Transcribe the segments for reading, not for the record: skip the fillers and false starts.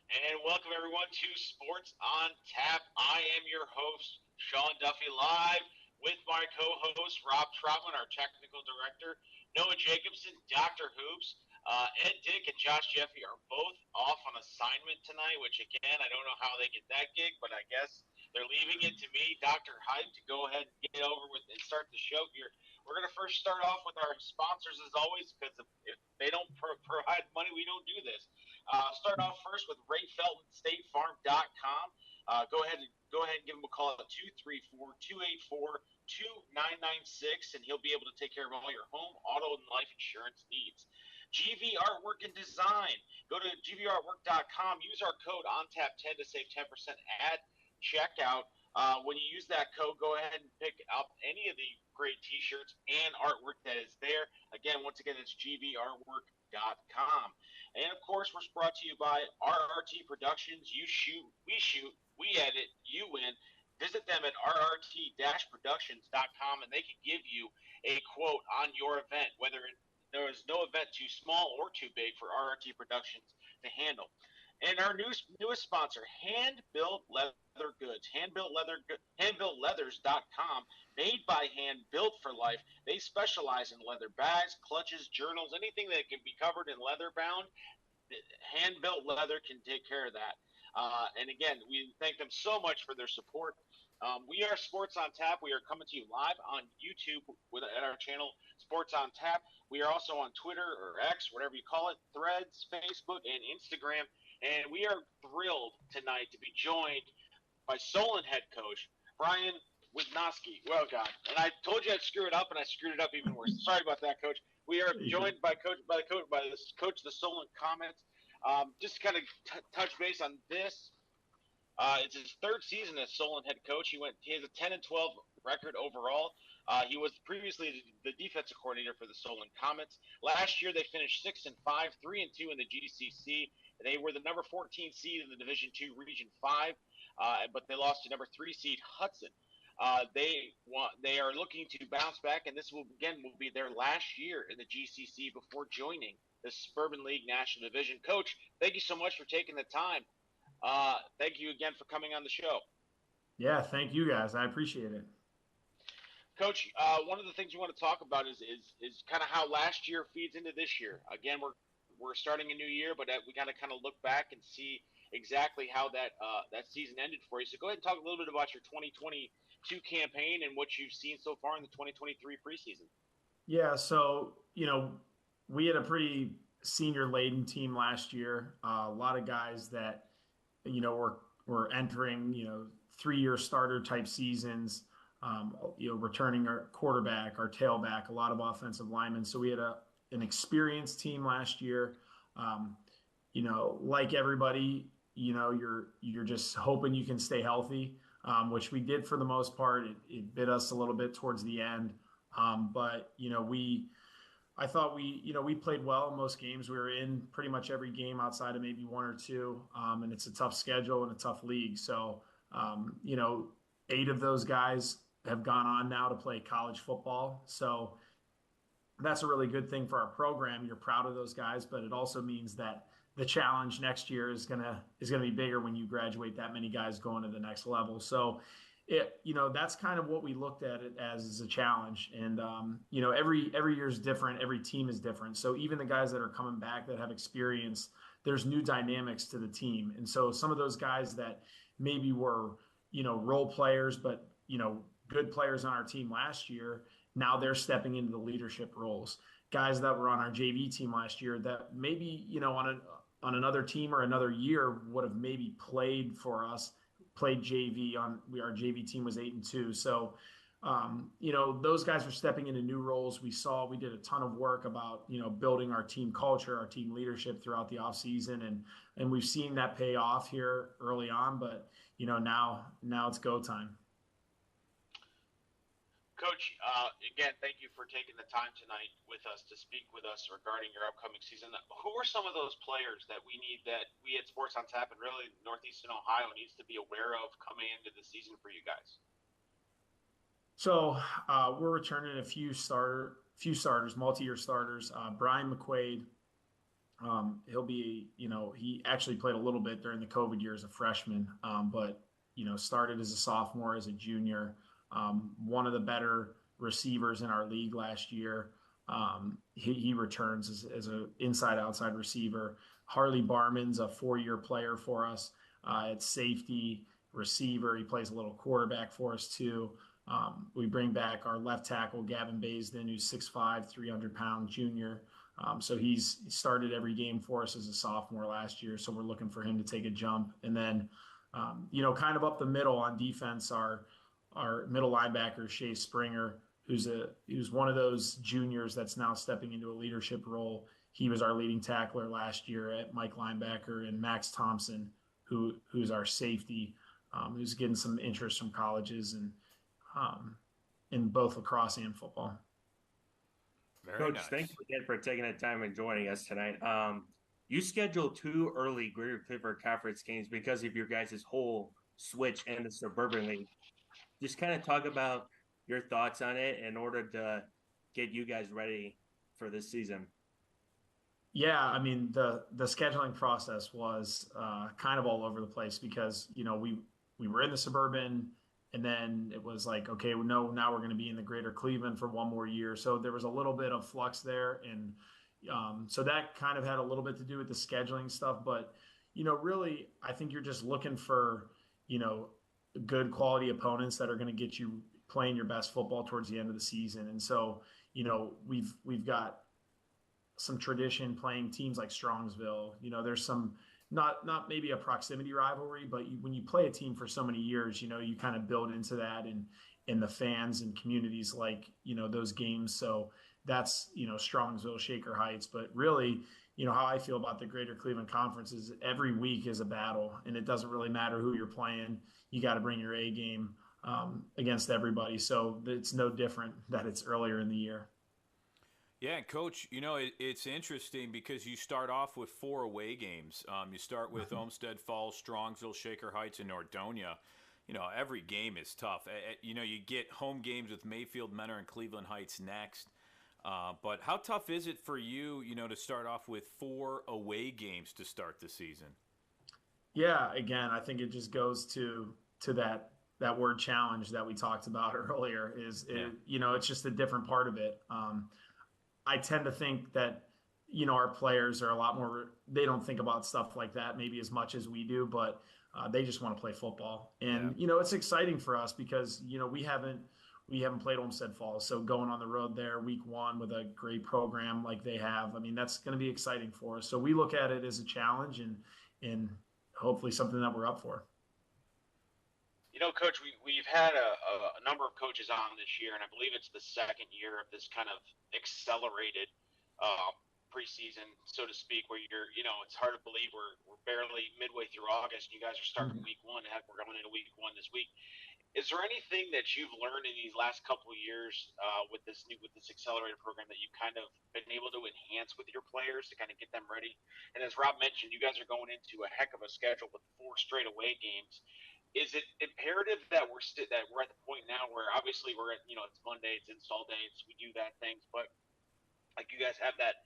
And welcome everyone to Sports on Tap. I am your host, Sean Duffy, live with my co-host, Rob Troutman, our technical director, Noah Jacobson, Dr. Hoops. Ed Dick and Josh Jeffy are both off on assignment tonight, which again, I don't know how they get that gig, but I guess they're leaving it to me, Dr. Hype, to go ahead and get over with and start the show here. We're going to first start off with our sponsors as always, because if they don't provide money, we don't do this. Start off first with Ray Felton, StateFarm.com. Go ahead and give him a call at 234-284-2996, and he'll be able to take care of all your home, auto, and life insurance needs. GV Artwork and Design. Go to gvartwork.com. Use our code ONTAP10 to save 10% at checkout. When you use that code, go ahead and pick up any of the great T-shirts and artwork that is there. Again, once again, it's gvartwork.com. And, of course, we're brought to you by RRT Productions. You shoot, we edit, you win. Visit them at rrt-productions.com, and they can give you a quote on your event, whether there is no event too small or too big for RRT Productions to handle. And our newest sponsor, Hand Built Leather Goods. Handbuiltleathers.com. Made by hand, built for life. They specialize in leather bags, clutches, journals, anything that can be covered in leather bound. Hand Built Leather can take care of that. And again, we thank them so much for their support. We are Sports on Tap. We are coming to you live on YouTube at our channel, Sports on Tap. We are also on Twitter or X, whatever you call it, Threads, Facebook, and Instagram. And we are thrilled tonight to be joined by Solon head coach Brian Wisniewski. Well, God, and I told you I'd screw it up, and I screwed it up even worse. Sorry about that, Coach. We are joined by coach of the Solon Comets. Just kind of touch base on this. It's his third season as Solon head coach. He has a 10-12 record overall. He was previously the defensive coordinator for the Solon Comets. Last year they finished 6-5, 3-2 in the GCC. They were the number 14 seed in the Division II Region 5, but they lost to number 3 seed Hudson. They are looking to bounce back, and this will be their last year in the GCC before joining the Suburban League National Division. Coach, thank you so much for taking the time. Thank you again for coming on the show. Yeah, thank you guys. I appreciate it. Coach, one of the things we want to talk about is kind of how last year feeds into this year. Again, we're starting a new year, but we got to kind of look back and see exactly how that season ended for you. So go ahead and talk a little bit about your 2022 campaign and what you've seen so far in the 2023 preseason. Yeah, so, we had a pretty senior-laden team last year. A lot of guys that, were entering, 3-year starter type seasons, returning our quarterback, our tailback, a lot of offensive linemen. So we had an experienced team last year. Like everybody, you're just hoping you can stay healthy, which we did for the most part. It bit us a little bit towards the end. But I thought we played well in most games. We were in pretty much every game outside of maybe one or two. And it's a tough schedule and a tough league. So, 8 of those guys have gone on now to play college football. So that's a really good thing for our program. You're proud of those guys, but it also means that the challenge next year is gonna be bigger when you graduate that many guys going to the next level. So that's kind of what we looked at it as a challenge. And every year is different, every team is different. So even the guys that are coming back that have experience, there's new dynamics to the team. And so some of those guys that maybe were role players, but good players on our team last year, now they're stepping into the leadership roles. Guys that were on our JV team last year that maybe, on another team or another year would have maybe played for us, played JV our JV team was 8-2. So, those guys are stepping into new roles. We did a ton of work about, building our team culture, our team leadership throughout the offseason. And we've seen that pay off here early on, but, now it's go time. Coach, again, thank you for taking the time tonight with us to speak with us regarding your upcoming season. Who are some of those players that we at Sports on Tap and really Northeastern Ohio needs to be aware of coming into the season for you guys? So we're returning a few starters, multi-year starters. Brian McQuaid, He'll be, he actually played a little bit during the COVID year as a freshman, but, started as a sophomore, as a junior, one of the better receivers in our league last year. He returns as an inside-outside receiver. Harley Barman's a 4-year player for us at safety, receiver. He plays a little quarterback for us too. We bring back our left tackle, Gavin Baisden, who's 6'5", 300-pound junior. So he started every game for us as a sophomore last year. So we're looking for him to take a jump. And then, kind of up the middle on defense, our middle linebacker, Shea Springer, who's one of those juniors that's now stepping into a leadership role. He was our leading tackler last year at Mike linebacker, and Max Thompson, who's our safety, who's getting some interest from colleges and in both lacrosse and football. Very Coach, nice. Thanks again for taking the time and joining us tonight. You scheduled 2 early Greater Cleveland Conference games because of your guys' whole switch in the Suburban League. Just kind of talk about your thoughts on it in order to get you guys ready for this season. Yeah, I mean, the scheduling process was kind of all over the place because, we were in the Suburban, and then it was like, okay, no, now we're going to be in the Greater Cleveland for one more year. So there was a little bit of flux there. And so that kind of had a little bit to do with the scheduling stuff. But, really, I think you're just looking for, good quality opponents that are going to get you playing your best football towards the end of the season. And so, we've got some tradition playing teams like Strongsville. There's some not maybe a proximity rivalry, but when you play a team for so many years, you kind of build into that and in the fans and communities like, those games. So that's, Strongsville, Shaker Heights. But really, how I feel about the Greater Cleveland Conference is every week is a battle, and it doesn't really matter who you're playing. You got to bring your A game against everybody. So it's no different that it's earlier in the year. Yeah, Coach, it's interesting because you start off with 4 away games. You start with Olmsted Falls, Strongsville, Shaker Heights, and Nordonia. Every game is tough. You get home games with Mayfield, Mentor, and Cleveland Heights next. But how tough is it for you, to start off with 4 away games to start the season? Yeah, again, I think it just goes to that word challenge that we talked about earlier. It's just a different part of it. I tend to think that, our players are a lot more, they don't think about stuff like that maybe as much as we do, but they just want to play football. And, it's exciting for us because, we haven't played Olmsted Falls. So going on the road there week 1 with a great program like they have, I mean, that's going to be exciting for us. So we look at it as a challenge and hopefully something that we're up for. Coach, we've had a number of coaches on this year, and I believe it's the second year of this kind of accelerated preseason, so to speak, where it's hard to believe we're barely midway through August. You guys are starting week 1. Heck, we're going into week 1 this week. Is there anything that you've learned in these last couple of years with this accelerated program that you've kind of been able to enhance with your players to kind of get them ready? And as Rob mentioned, you guys are going into a heck of a schedule with 4 straight away games. Is it imperative that we're at the point now where obviously we're at, it's Monday, it's install day, we do that things, but like you guys have that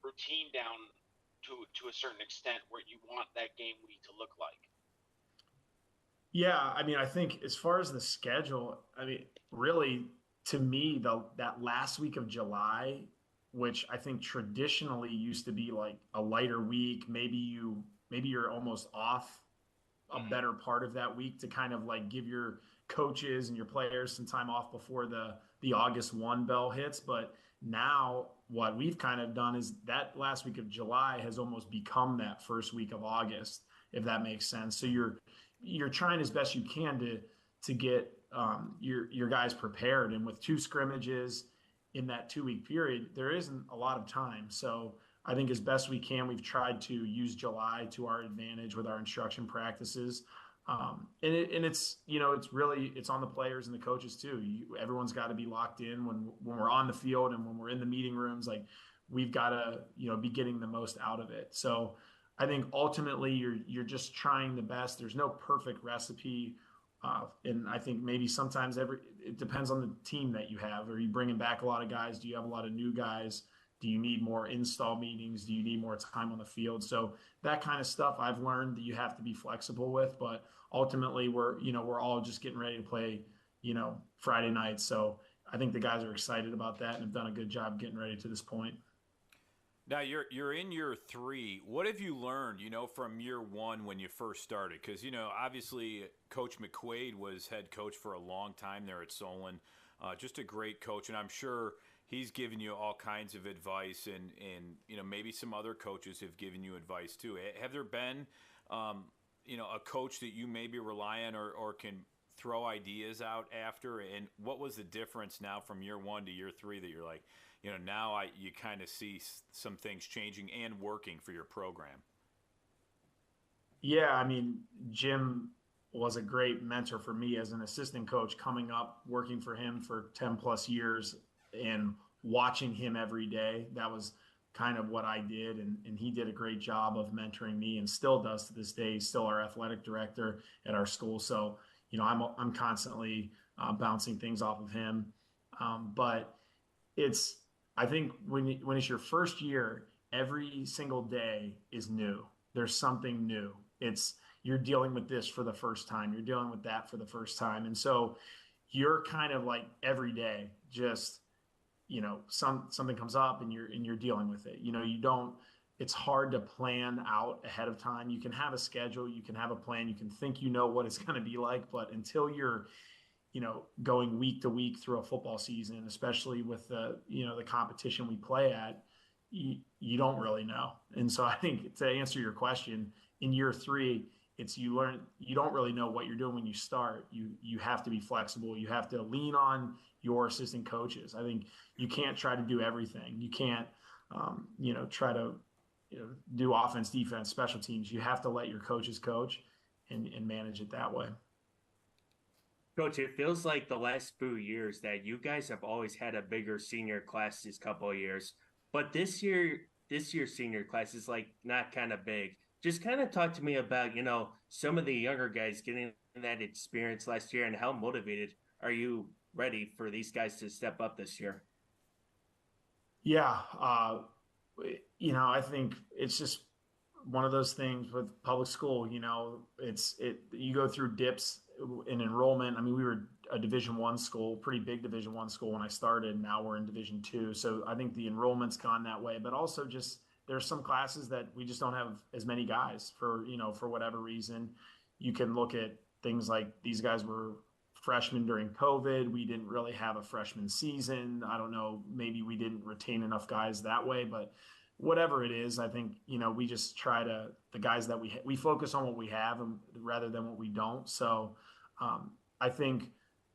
routine down to a certain extent where you want that game week to look like? Yeah, I mean, I think as far as the schedule, I mean, really, to me, that last week of July, which I think traditionally used to be like a lighter week, maybe you're almost off a better part of that week to kind of like give your coaches and your players some time off before the August 1 bell hits. But now what we've kind of done is that last week of July has almost become that first week of August, if that makes sense. So you're trying as best you can to get your guys prepared. And with 2 scrimmages in that 2-week period, there isn't a lot of time. So I think as best we can, we've tried to use July to our advantage with our instruction practices. And it's on the players and the coaches too. Everyone's got to be locked in when we're on the field and when we're in the meeting rooms. Like we've got to be getting the most out of it. So I think ultimately you're just trying the best. There's no perfect recipe, and I think maybe sometimes it depends on the team that you have. Are you bringing back a lot of guys? Do you have a lot of new guys? Do you need more install meetings? Do you need more time on the field? So that kind of stuff I've learned that you have to be flexible with, but ultimately we're all just getting ready to play, Friday night. So I think the guys are excited about that and have done a good job getting ready to this point. Now you're in year 3. What have you learned, from year 1 when you first started? Because obviously Coach McQuaid was head coach for a long time there at Solon, just a great coach, and I'm sure he's given you all kinds of advice, and maybe some other coaches have given you advice too. Have there been a coach that you maybe rely on or can throw ideas out after? And what was the difference now from year 1 to year 3 that you're like, now you kind of see some things changing and working for your program? Yeah, I mean, Jim was a great mentor for me as an assistant coach coming up, working for him for 10 plus years and watching him every day. That was kind of what I did. And he did a great job of mentoring me and still does to this day. He's still our athletic director at our school. So, I'm constantly bouncing things off of him. But I think when it's your first year, every single day is new. There's something new. You're dealing with this for the first time. You're dealing with that for the first time. And so you're kind of like every day, just, something comes up and you're dealing with it. It's hard to plan out ahead of time. You can have a schedule, you can have a plan, you can think what it's going to be like, but until you're going week to week through a football season, especially with the competition we play at, you don't really know. And so I think to answer your question, in year 3, you don't really know what you're doing when you start. You have to be flexible. You have to lean on your assistant coaches. I think you can't try to do everything. You can't, try to, do offense, defense, special teams. You have to let your coaches coach and manage it that way. Coach, it feels like the last few years that you guys have always had a bigger senior class this couple of years, but this year's senior class is like not kind of big. Just kind of talk to me about, some of the younger guys getting that experience last year and how motivated are you ready for these guys to step up this year? Yeah. I think it's just one of those things with public school, you go through dips in enrollment. I mean, we were a Division I school, pretty big Division I school when I started. Now we're in Division II. So I think the enrollment's gone that way, but also just there's some classes that we just don't have as many guys for whatever reason. You can look at things like these guys were freshmen during COVID. We didn't really have a freshman season. I don't know, maybe we didn't retain enough guys that way, but whatever it is, I think, we just try to, the guys that we focus on what we have rather than what we don't. So I think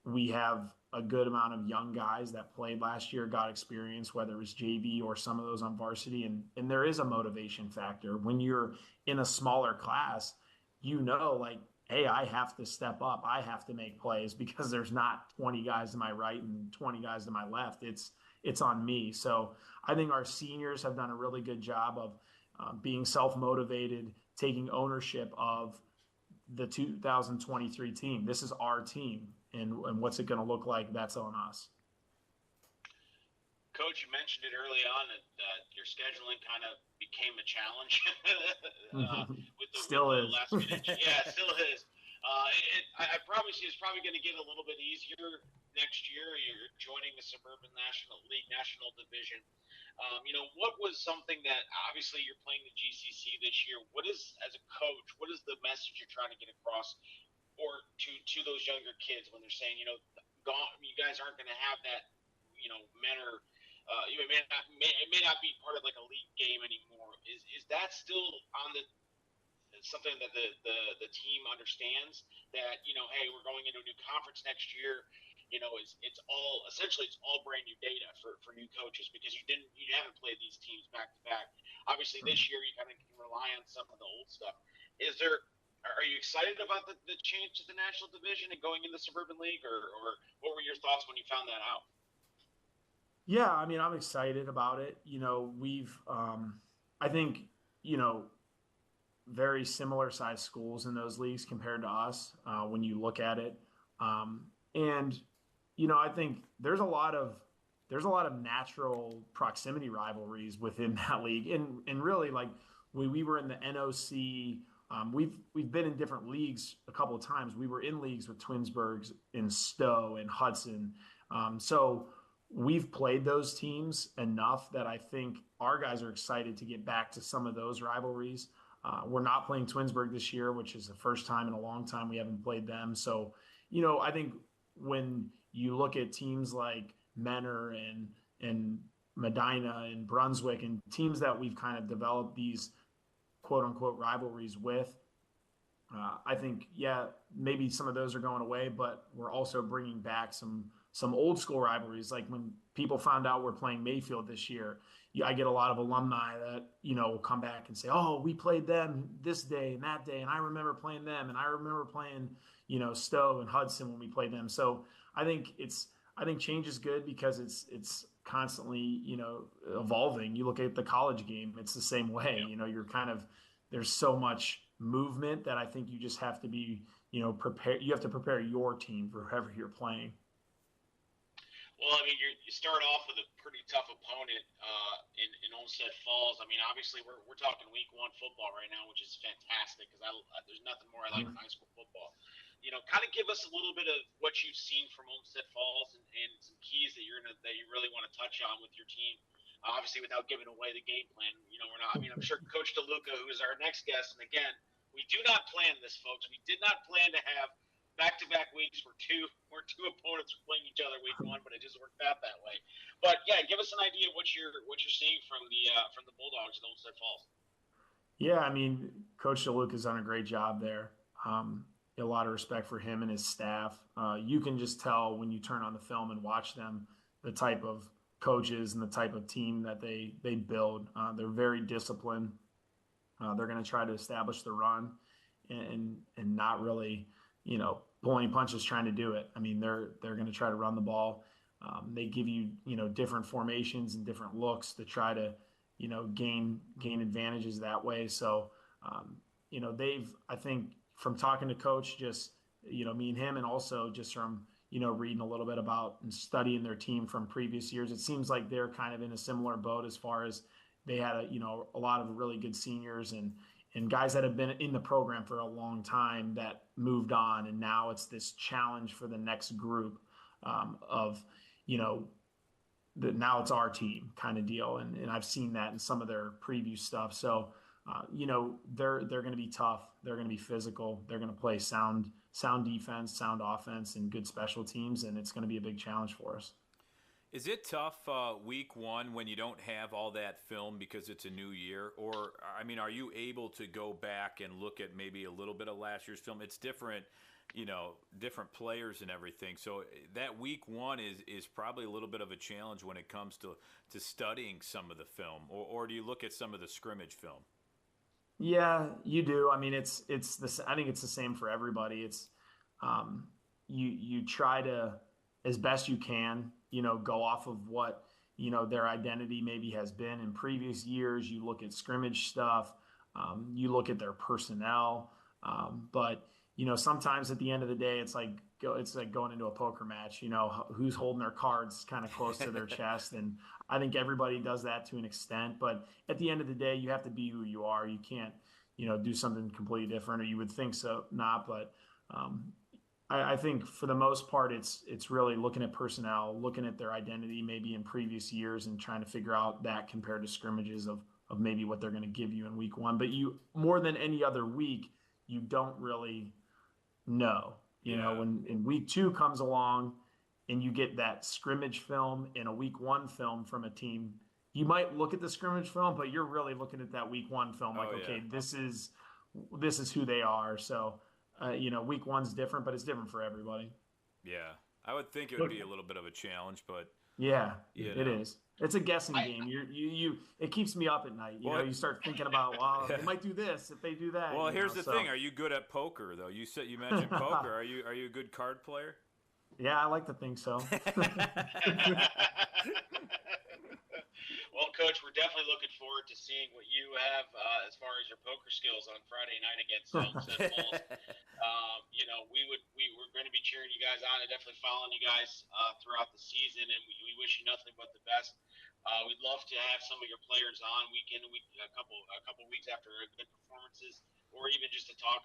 we have a good amount of young guys that played last year, got experience, whether it was JV or some of those on varsity. And there is a motivation factor when you're in a smaller class, like, hey, I have to step up. I have to make plays because there's not 20 guys to my right and 20 guys to my left. It's on me. So I think our seniors have done a really good job of being self-motivated, taking ownership of the 2023 team. This is our team. And what's it going to look like? That's on us. Coach, you mentioned it early on that your scheduling kind of became a challenge with the last minute. Yeah, it still is. I promise you, it's probably going to get a little bit easier next year. You're joining the Suburban National League National Division. What was something that obviously you're playing the GCC this year? What is, as a coach, what is the message you're trying to get across, or to those younger kids when they're saying, you guys aren't going to have that, mentor. It may not be part of like a league game anymore. Is that still on something that the team understands that, hey, we're going into a new conference next year. It's all brand new data for new coaches because you haven't played these teams back to back. Obviously this year you kind of can rely on some of the old stuff. Are you excited about the change to the National Division and going in the Suburban League, or what were your thoughts when you found that out? Yeah, I mean, I'm excited about it. We've, I think, very similar size schools in those leagues compared to us when you look at it. And, I think there's a lot of there's a lot of natural proximity rivalries within that league. And really, like, we were in the NOC. We've been in different leagues a couple of times. We were in leagues with Twinsburgs and Stowe and Hudson. So we've played those teams enough that I think our guys are excited to get back to some of those rivalries. We're not playing Twinsburg this year, which is the first time in a long time we haven't played them. So, I think when you look at teams like Menor and Medina and Brunswick and teams that we've kind of developed these quote unquote rivalries with, I think, maybe some of those are going away, but we're also bringing back some old school rivalries. Like when people found out we're playing Mayfield this year, I get a lot of alumni that, will come back and say, oh, we played them this day and that day. And I remember playing them. And I remember playing, Stowe and Hudson when we played them. So I think change is good because it's constantly, evolving. You look at the college game, it's the same way. You're there's so much movement that I think you just have to be, prepared. You have to prepare your team for whoever you're playing. Well, I mean, you start off with a pretty tough opponent in Olmsted Falls. I mean, obviously, we're talking week 1 football right now, which is fantastic because there's nothing more I like than high school football. Kind of give us a little bit of what you've seen from Olmsted Falls and some keys that you really want to touch on with your team. Obviously, without giving away the game plan, we're not. I mean, I'm sure Coach DeLuca, who is our next guest, and again, we do not plan this, folks. We did not plan to have back-to-back weeks where two opponents were playing each other week 1, but it just worked out that way. But yeah, give us an idea of what you're seeing from the Bulldogs at Olmsted Falls. Yeah, I mean, Coach DeLuca's done a great job there. A lot of respect for him and his staff. You can just tell when you turn on the film and watch them, the type of coaches and the type of team that they build. They're very disciplined. They're going to try to establish the run and not really, pulling punches trying to do it. I mean, they're going to try to run the ball. They give you, different formations and different looks to try to, gain advantages that way. So, I think from talking to Coach, just, me and him, and also just from, reading a little bit about and studying their team from previous years, it seems like they're kind of in a similar boat as far as they had a lot of really good seniors and guys that have been in the program for a long time that moved on. And now it's this challenge for the next group of, now it's our team kind of deal. And I've seen that in some of their preview stuff. So, they're going to be tough. They're going to be physical. They're going to play sound defense, sound offense, and good special teams. And it's going to be a big challenge for us. Is it tough week 1 when you don't have all that film because it's a new year? Or, I mean, are you able to go back and look at maybe a little bit of last year's film? It's different, different players and everything. So that week 1 is probably a little bit of a challenge when it comes to studying some of the film. Or do you look at some of the scrimmage film? Yeah, you do. I mean, it's this. I think it's the same for everybody. It's you try to, as best you can, go off of what, their identity maybe has been in previous years. You look at scrimmage stuff, you look at their personnel. But, sometimes at the end of the day, it's like going into a poker match, who's holding their cards kind of close to their chest. And I think everybody does that to an extent. But at the end of the day, you have to be who you are. You can't, do something completely different, or you would think so not. But, I think for the most part, it's really looking at personnel, looking at their identity maybe in previous years and trying to figure out that compared to scrimmages of maybe what they're going to give you in week 1. But you, more than any other week, you don't really know, when in week 2 comes along and you get that scrimmage film and a week 1 film from a team, you might look at the scrimmage film, but you're really looking at that week 1 film. Okay, this is who they are. So, week 1's different, but it's different for everybody. Yeah, I would think it would be a little bit of a challenge, but yeah, it is. It's a guessing game. You it keeps me up at night. You start thinking about, well, they might do this if they do that. Well, here's the thing: are you good at poker though? You mentioned poker. Are you a good card player? Yeah, I like to think so. Well, Coach, Coach, we're definitely looking forward to seeing what you have as far as your poker skills on Friday night against Olmsted Falls. We're going to be cheering you guys on and definitely following you guys throughout the season, and we wish you nothing but the best. We'd love to have some of your players on week in and week a couple weeks after good performances, or even just to talk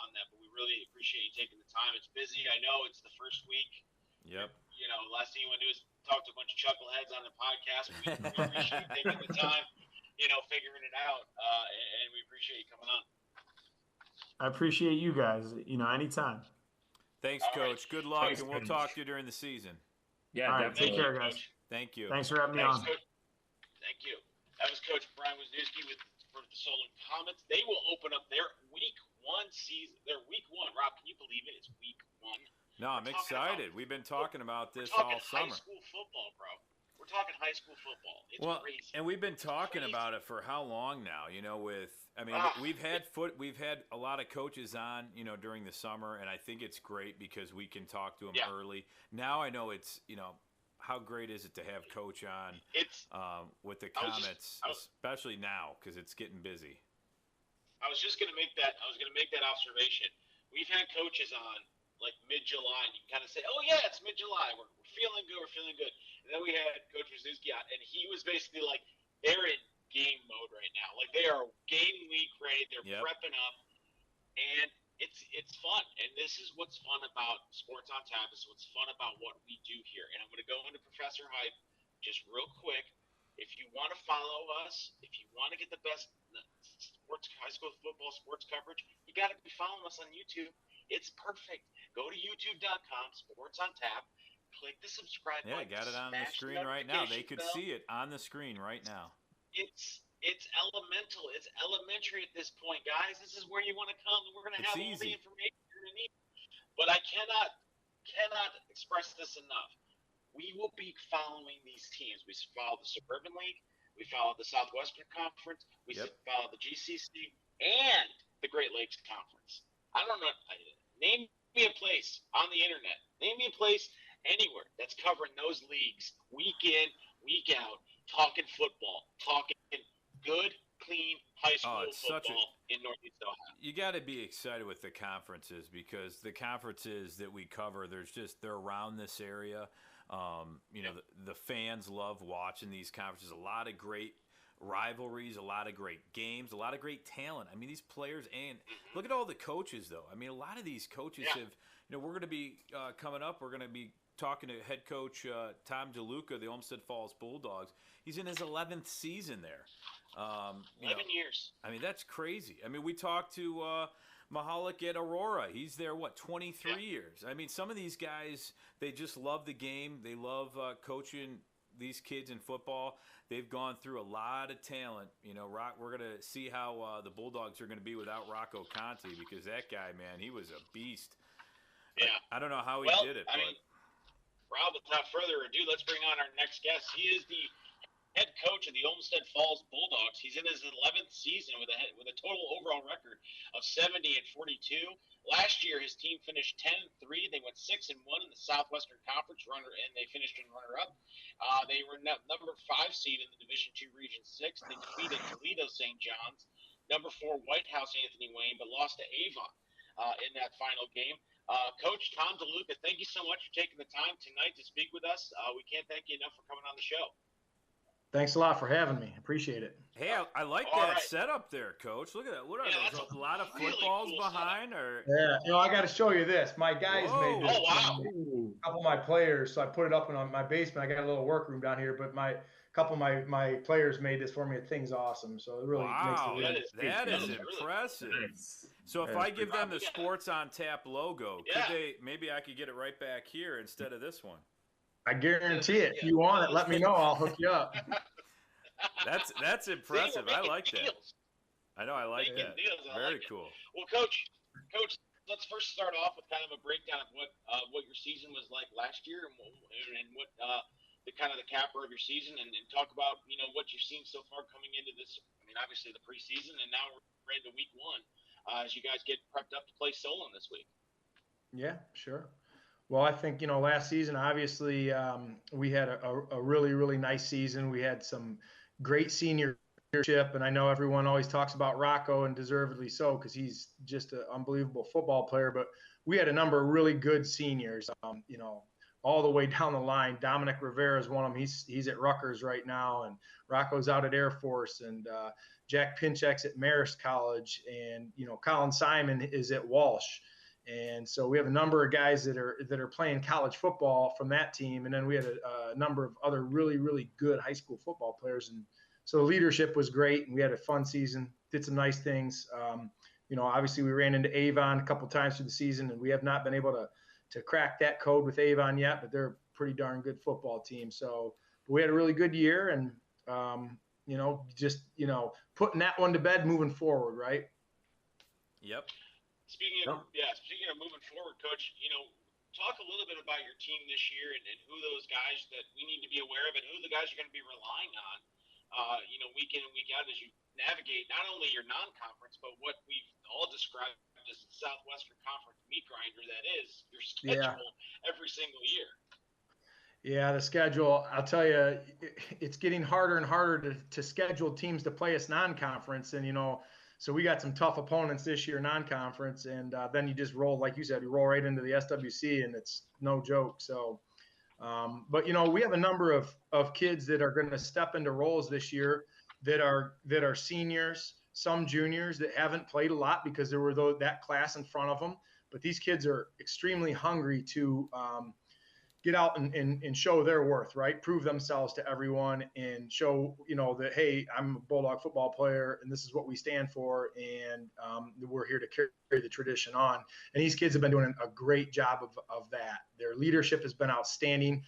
on that. But we really appreciate you taking the time. It's busy. I know it's the first week. Yep. Last thing you want to do is talk to a bunch of chuckleheads on the podcast. We appreciate you taking the time, figuring it out, and we appreciate you coming on. I appreciate you guys. Anytime. Thanks, Coach. Good luck, and we'll talk to you during the season. Yeah, all right, take care, guys. Coach. Thank you. Thanks for having me on. Coach. Thank you. That was Coach Brian Wisniewski for the Solon Comets. They will open up their Week 1 season. Their Week 1. Rob, can you believe it? It's Week 1. No, I'm excited. We've been talking about this all summer. High school football, bro. We're talking high school football. It's crazy. And we've been talking about it for how long now? We've had a lot of coaches on, during the summer, and I think it's great because we can talk to them early. Now I know it's, how great is it to have Coach on with the Comets, especially now because it's getting busy. I was just going to make that. I was going to make that observation. We've had coaches on like mid-July, and you can kind of say, "Oh yeah, it's mid-July. We're feeling good. We're feeling good." And then we had Coach Wisniewski on, and he was basically like, "They're in game mode right now. Like they are game week ready. They're prepping up, and it's fun. And this is what's fun about Sports on Tap. This is what's fun about what we do here. And I'm going to go into Professor Hype just real quick. If you want to follow us, if you want to get the best sports, high school football sports coverage, you got to be following us on YouTube. It's perfect. Go to youtube.com, Sports on Tap. Click the subscribe button. Yeah, I got it on the screen right now. They could see it on the screen right now. It's elemental. It's elementary at this point, guys. This is where you want to come. We're going to have all the information you're going to need. But I cannot express this enough. We will be following these teams. We follow the Suburban League. We follow the Southwestern Conference. We follow the GCC and the Great Lakes Conference. I don't know. Name me a place on the internet. Name me a place anywhere that's covering those leagues week in, week out, talking football, talking good, clean high school football in Northeast Ohio. You got to be excited with the conferences because the conferences that we cover, they're around this area. The fans love watching these conferences. A lot of great rivalries, a lot of great games, a lot of great talent. I mean, these players, and look at all the coaches, though. I mean, a lot of these coaches have, we're going to be coming up, we're going to be talking to head coach Tom DeLuca, the Olmsted Falls Bulldogs. He's in his 11th season there. 11 years. I mean, that's crazy. I mean, we talked to Mahalik at Aurora. He's there, 23 years. I mean, some of these guys, they just love the game. They love coaching these kids in football. They've gone through a lot of talent. We're going to see how the Bulldogs are going to be without Rocco Conti because that guy, man, he was a beast. Yeah. I don't know how he did it. Rob, without further ado, let's bring on our next guest. He is the head coach of the Olmsted Falls Bulldogs. He's in his 11th season with a total overall record of 70-42. Last year, his team finished 10-3. They went 6-1 in the Southwestern Conference and they finished in runner-up. They were number 5 seed in the Division II Region 6. They defeated Toledo St. John's, number 4 White House Anthony Wayne, but lost to Avon in that final game. Coach Tom DeLuca, thank you so much for taking the time tonight to speak with us. We can't thank you enough for coming on the show. Thanks a lot for having me. Appreciate it. Hey, I like that setup there, Coach. Look at that. What are those? A lot of footballs cool behind? Or Yeah, I got to show you this. My guys made this. A couple of my players, so I put it up in my basement. I got a little workroom down here, but a couple of my players made this for me. The thing's awesome. So it really makes it that is impressive. So if I give them the Sports on Tap logo, maybe I could get it right back here instead of this one. I guarantee it. If you want it, let me know. I'll hook you up. That's impressive. I like that. I know. I like that. Very cool. Well, Coach, let's first start off with kind of a breakdown of what your season was like last year and what the kind of the capper of your season, and talk about what you've seen so far coming into this. I mean, obviously the preseason, and now we're ready to week 1 as you guys get prepped up to play Solon this week. Yeah, sure. Well, I think, last season, obviously, we had a really, really nice season. We had some great senior leadership. And I know everyone always talks about Rocco, and deservedly so, because he's just an unbelievable football player. But we had a number of really good seniors, all the way down the line. Dominic Rivera is one of them. He's at Rutgers right now, and Rocco's out at Air Force, and Jack Pinchek's at Marist College, and Colin Simon is at Walsh. And so we have a number of guys that are playing college football from that team, and then we had a number of other really, really good high school football players. And so the leadership was great, and we had a fun season, did some nice things. Obviously we ran into Avon a couple times through the season, and we have not been able to crack that code with Avon yet, but they're a pretty darn good football team. So we had a really good year, and putting that one to bed moving forward, right? Yep. Speaking of moving forward, Coach, talk a little bit about your team this year and who those guys that we need to be aware of, and who the guys you're going to be relying on, week in and week out as you navigate not only your non-conference, but what we've all described as the Southwestern Conference meat grinder that is your schedule every single year. Yeah, the schedule, I'll tell you, it's getting harder and harder to schedule teams to play us non-conference. And, so we got some tough opponents this year, non-conference, and then you just roll, like you said, you roll right into the SWC, and it's no joke. So, but we have a number of kids that are going to step into roles this year that are seniors, some juniors that haven't played a lot because there were that class in front of them. But these kids are extremely hungry to get out and show their worth, right? Prove themselves to everyone and show, that, hey, I'm a Bulldog football player and this is what we stand for. And we're here to carry the tradition on. And these kids have been doing a great job of that. Their leadership has been outstanding.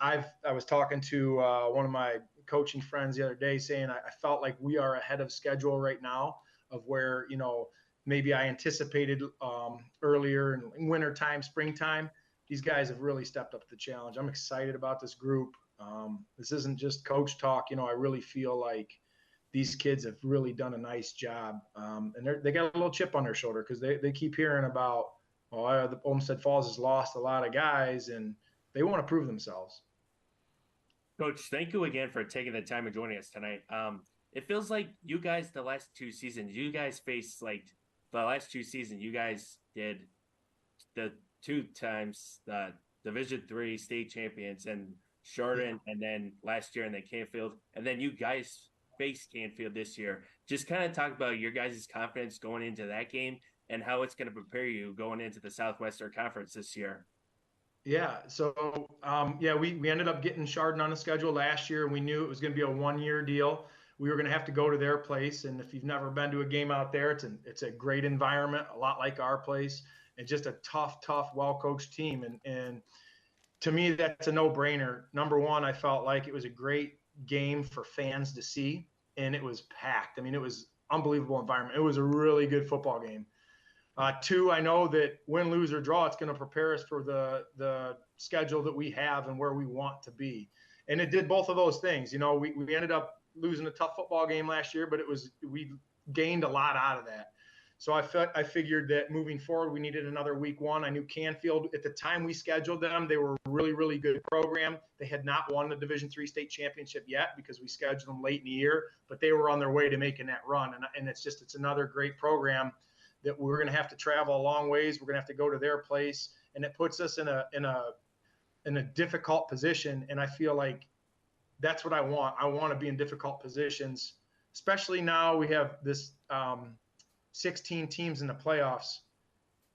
I was talking to one of my coaching friends the other day saying, I felt like we are ahead of schedule right now of where, maybe I anticipated earlier in wintertime, springtime. These guys have really stepped up to the challenge. I'm excited about this group. This isn't just coach talk. I really feel like these kids have really done a nice job. And they got a little chip on their shoulder because they keep hearing about, the Olmsted Falls has lost a lot of guys, and they want to prove themselves. Coach, thank you again for taking the time and joining us tonight. It feels like you guys, the last two seasons, you guys did the 2 times the Division III state champions and Chardon, and then last year and then Canfield, and then you guys faced Canfield this year. Just kind of talk about your guys' confidence going into that game and how it's going to prepare you going into the Southwestern Conference this year. Yeah. So, we ended up getting Chardon on the schedule last year, and we knew it was going to be a 1-year deal. We were going to have to go to their place, and if you've never been to a game out there, it's a great environment, a lot like our place. And just a tough, well-coached team. And to me, that's a no-brainer. Number one, I felt like it was a great game for fans to see, and it was packed. I mean, it was unbelievable environment. It was a really good football game. 2, I know that win, lose, or draw, it's going to prepare us for the schedule that we have and where we want to be. And it did both of those things. We ended up losing a tough football game last year, but we gained a lot out of that. So I figured that moving forward, we needed another week 1. I knew Canfield, at the time we scheduled them, they were a really, really good program. They had not won the Division III state championship yet because we scheduled them late in the year, but they were on their way to making that run. And it's another great program that we're going to have to travel a long ways. We're going to have to go to their place, and it puts us in a difficult position. And I feel like that's what I want. I want to be in difficult positions, especially now we have this 16 teams in the playoffs.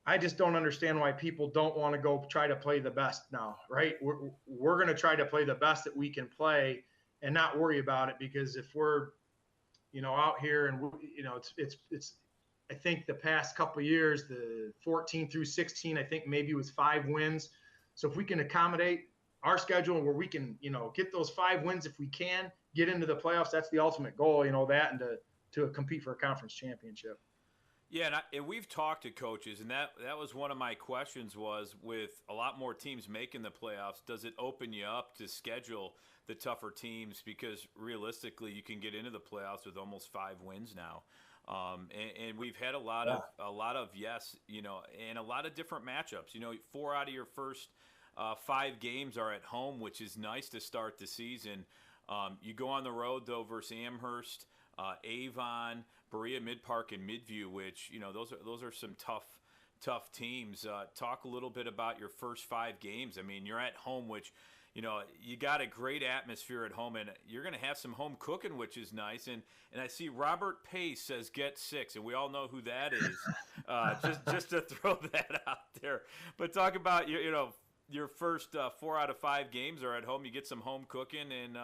I just don't understand why people don't want to go try to play the best now, right? We're going to try to play the best that we can play and not worry about it, because if we're, out here and, it's I think the past couple of years, the 14 through 16, I think maybe it was 5 wins. So if we can accommodate our schedule where we can, get those 5 wins, if we can get into the playoffs, that's the ultimate goal, that and to compete for a conference championship. Yeah, and we've talked to coaches, and that was one of my questions was, with a lot more teams making the playoffs, does it open you up to schedule the tougher teams? Because realistically, you can get into the playoffs with almost 5 wins now. And we've had a lot of yes, and a lot of different matchups. 4 out of your first 5 games are at home, which is nice to start the season. You go on the road, though, versus Amherst, Avon, Berea, Mid-Park, and Midview, which, those are some tough teams. Talk a little bit about your first 5 games. I mean, you're at home, which, you got a great atmosphere at home, and you're going to have some home cooking, which is nice. And I see Robert Pace says get 6, and we all know who that is. Just to throw that out there. But talk about your first 4 out of 5 games are at home. You get some home cooking, and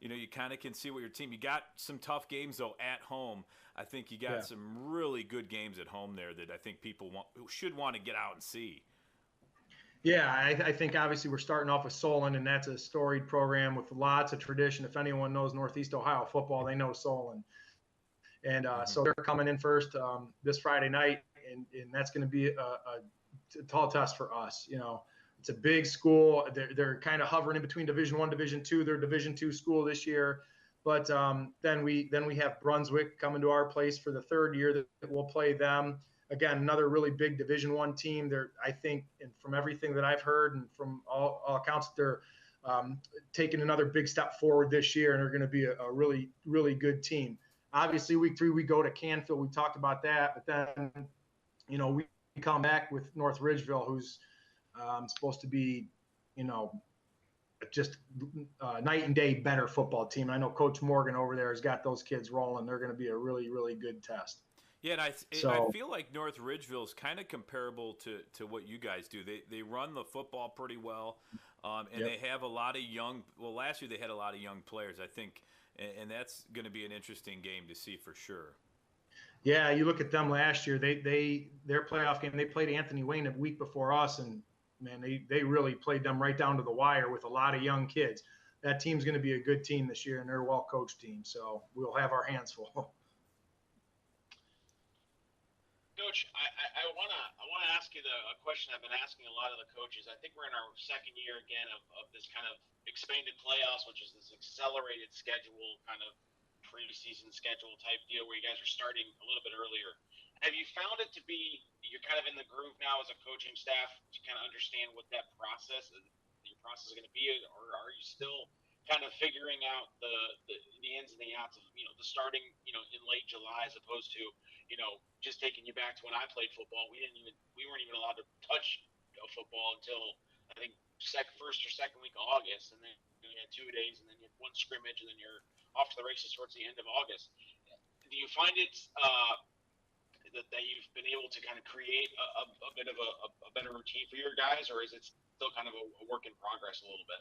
you kind of can see what your team. You got some tough games though at home. I think you got some really good games at home there that I think people should want to get out and see. Yeah, I think obviously we're starting off with Solon, and that's a storied program with lots of tradition. If anyone knows Northeast Ohio football, they know Solon. And so they're coming in first this Friday night, and that's going to be a tall test for us. It's a big school. They're kind of hovering in between Division I, Division II. They're Division II school this year. But then we have Brunswick coming to our place for the 3rd year that we'll play them. Again, another really big Division I team. I think, and from everything that I've heard and from all accounts, they're taking another big step forward this year, and they're going to be a really, really good team. Obviously, week 3, we go to Canfield. We talked about that. But then, we come back with North Ridgeville, who's supposed to be, just night and day better football team. I know Coach Morgan over there has got those kids rolling. They're going to be a really, really good test. Yeah, and I feel like North Ridgeville is kind of comparable to what you guys do. They run the football pretty well, and they have a lot of young. Well, last year they had a lot of young players, I think, and that's going to be an interesting game to see for sure. Yeah, you look at them last year. Their playoff game. They played Anthony Wayne a week before us, and man, they really played them right down to the wire with a lot of young kids. That team's going to be a good team this year, and they're a well-coached team. So we'll have our hands full. Coach, I wanna ask you a question I've been asking a lot of the coaches. I think we're in our 2nd year again of this kind of expanded playoffs, which is this accelerated schedule, kind of preseason schedule type deal where you guys are starting a little bit earlier. Have you found it to be you're kind of in the groove now as a coaching staff to kind of understand what your process is going to be, or are you still kind of figuring out the ins and the outs of the starting in late July as opposed to just taking you back to when I played football. We weren't even allowed to touch football until I think first or second week of August, and then you had 2 days, and then you had 1 scrimmage, and then you're off to the races towards the end of August. Do you find it that you've been able to kind of create a bit of a better routine for your guys, or is it still kind of a work in progress a little bit?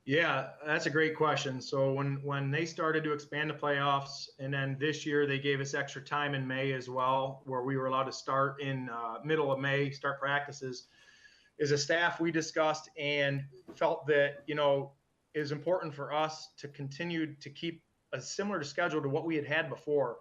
Yeah, that's a great question. So when they started to expand the playoffs, and then this year they gave us extra time in May as well, where we were allowed to start in middle of May, start practices. As a staff, we discussed and felt that, it was important for us to continue to keep a similar schedule to what we had before.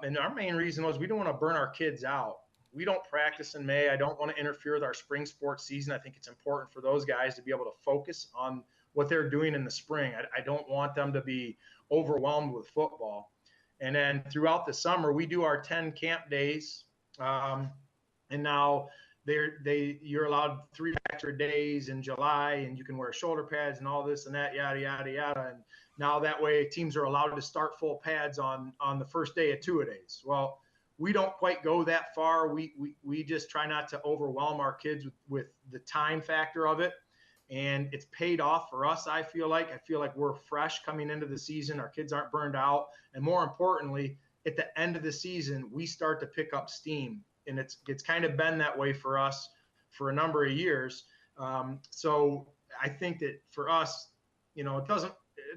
And our main reason was we don't want to burn our kids out. We don't practice in May. I don't want to interfere with our spring sports season. I think it's important for those guys to be able to focus on what they're doing in the spring. I don't want them to be overwhelmed with football. And then throughout the summer, we do our 10 camp days. And now you're allowed 3 extra days in July, and you can wear shoulder pads and all this and that, yada, yada, yada. And now that way teams are allowed to start full pads on the first day of 2-a-days. Well, we don't quite go that far. We just try not to overwhelm our kids with the time factor of it. And it's paid off for us, I feel like. We're fresh coming into the season. Our kids aren't burned out. And more importantly, at the end of the season, we start to pick up steam. And it's kind of been that way for us for a number of years. So I think that for us, it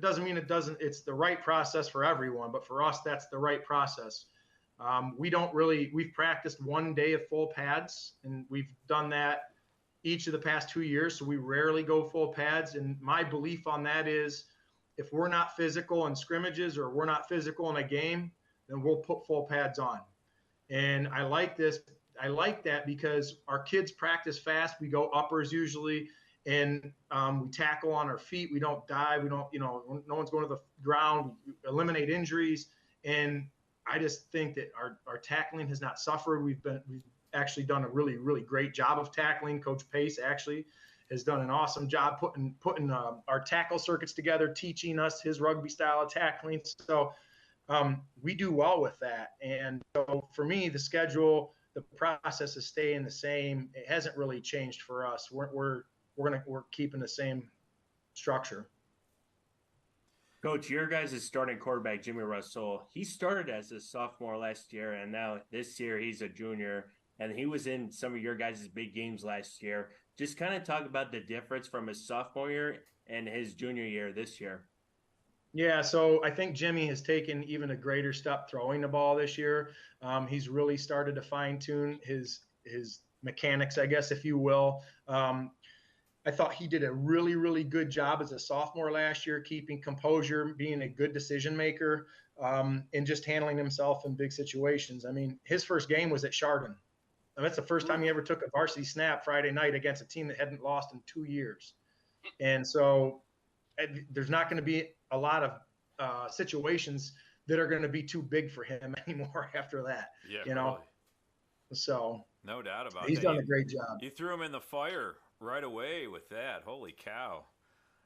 doesn't mean it's the right process for everyone, but for us, that's the right process. We've practiced 1 day of full pads, and we've done that each of the past 2 years. So we rarely go full pads. And my belief on that is if we're not physical in scrimmages or we're not physical in a game, then we'll put full pads on. And I like this. I like that because our kids practice fast. We go uppers usually, and we tackle on our feet. We don't dive. We don't, no one's going to the ground. We eliminate injuries. And I just think that our tackling has not suffered. We've actually done a really, really great job of tackling. Coach Pace actually has done an awesome job putting our tackle circuits together, teaching us his rugby style of tackling. So we do well with that. And so for me, the schedule, the process is staying the same. It hasn't really changed for us. We're keeping the same structure. Coach, your guys' starting quarterback, Jimmy Russell, he started as a sophomore last year, and now this year he's a junior, and he was in some of your guys' big games last year. Just kind of talk about the difference from his sophomore year and his junior year this year. Yeah, so I think Jimmy has taken even a greater step throwing the ball this year. He's really started to fine-tune his mechanics, I guess, if you will. I thought he did a really, really good job as a sophomore last year, keeping composure, being a good decision maker, and just handling himself in big situations. I mean, his first game was at Chardon. And that's the first time he ever took a varsity snap Friday night against a team that hadn't lost in 2 years. And so there's not going to be a lot of situations that are going to be too big for him anymore after that. Yeah, you know. Really. So no doubt about he's that. Done a great job. You threw him in the fire right away with that. Holy cow.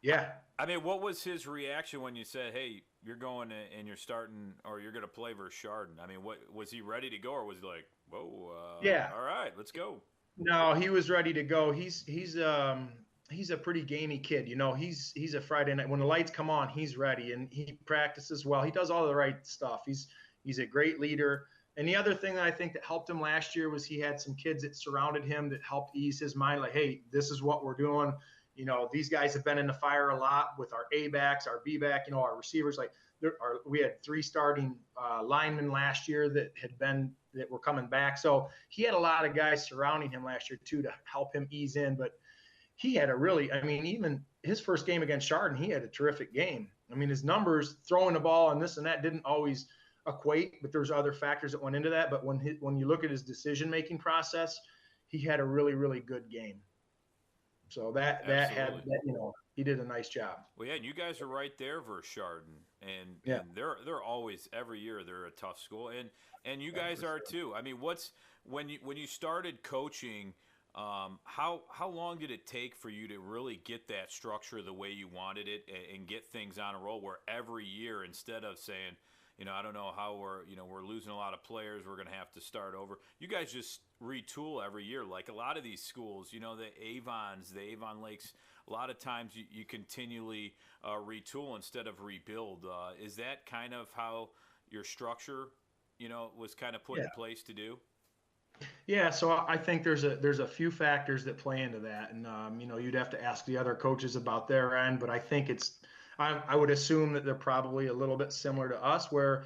Yeah. I mean, what was his reaction when you said, hey, you're going and you're starting or you're going to play versus Chardon? I mean, what was he ready to go or was he like, whoa, yeah, all right, let's go? No, he was ready to go. He's a pretty gamey kid. You know, he's a Friday night. When the lights come on, he's ready and he practices well. He does all the right stuff. He's a great leader. And the other thing that I think that helped him last year was he had some kids that surrounded him that helped ease his mind. Like, hey, this is what we're doing. You know, these guys have been in the fire a lot with our A backs, our B back, you know, our receivers. Like we had 3 starting linemen last year that were coming back. So he had a lot of guys surrounding him last year too, to help him ease in. But he had even his first game against Chardon, he had a terrific game. I mean, his numbers throwing the ball and this and that didn't always equate, but there's other factors that went into that. But when you look at his decision-making process, he had a really, really good game. So that he did a nice job. Well, yeah, and you guys are right there versus Chardon, and they're always every year they're a tough school, and you guys are too. I mean, when you started coaching, how long did it take for you to really get that structure the way you wanted it and get things on a roll? Where every year, instead of saying, you know, I don't know how we're losing a lot of players, we're going to have to start over. You guys just retool every year. Like a lot of these schools, you know, the Avon Lakes, a lot of times you continually retool instead of rebuild. Is that kind of how your structure, you know, was kind of put in place to do? Yeah, so I think there's a few factors that play into that. And, you know, you'd have to ask the other coaches about their end, but I think I would assume that they're probably a little bit similar to us, where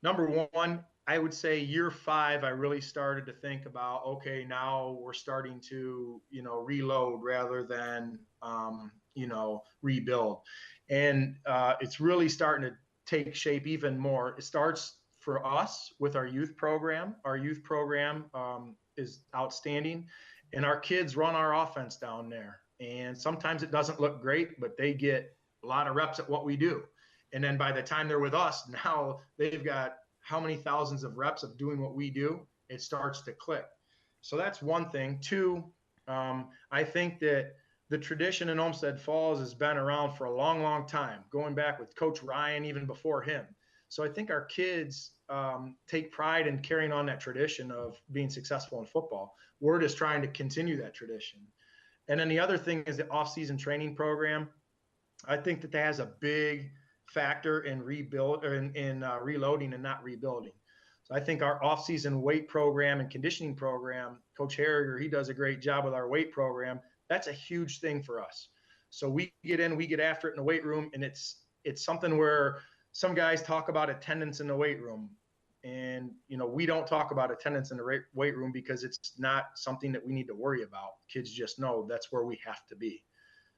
number one, I would say year 5, I really started to think about, okay, now we're starting to, you know, reload rather than, you know, rebuild. And it's really starting to take shape even more. It starts for us with our youth program. Our youth program is outstanding, and our kids run our offense down there. And sometimes it doesn't look great, but they get a lot of reps at what we do. And then by the time they're with us, now they've got how many thousands of reps of doing what we do, it starts to click. So that's one thing. 2, I think that the tradition in Olmsted Falls has been around for a long, long time, going back with Coach Ryan, even before him. So I think our kids take pride in carrying on that tradition of being successful in football. We're just trying to continue that tradition. And then the other thing is the off-season training program. I think that has a big factor in reloading and not rebuilding. So I think our off-season weight program and conditioning program, Coach Harriger, he does a great job with our weight program. That's a huge thing for us. So we get after it in the weight room, and it's something where some guys talk about attendance in the weight room. And, you know, we don't talk about attendance in the weight room because it's not something that we need to worry about. Kids just know that's where we have to be.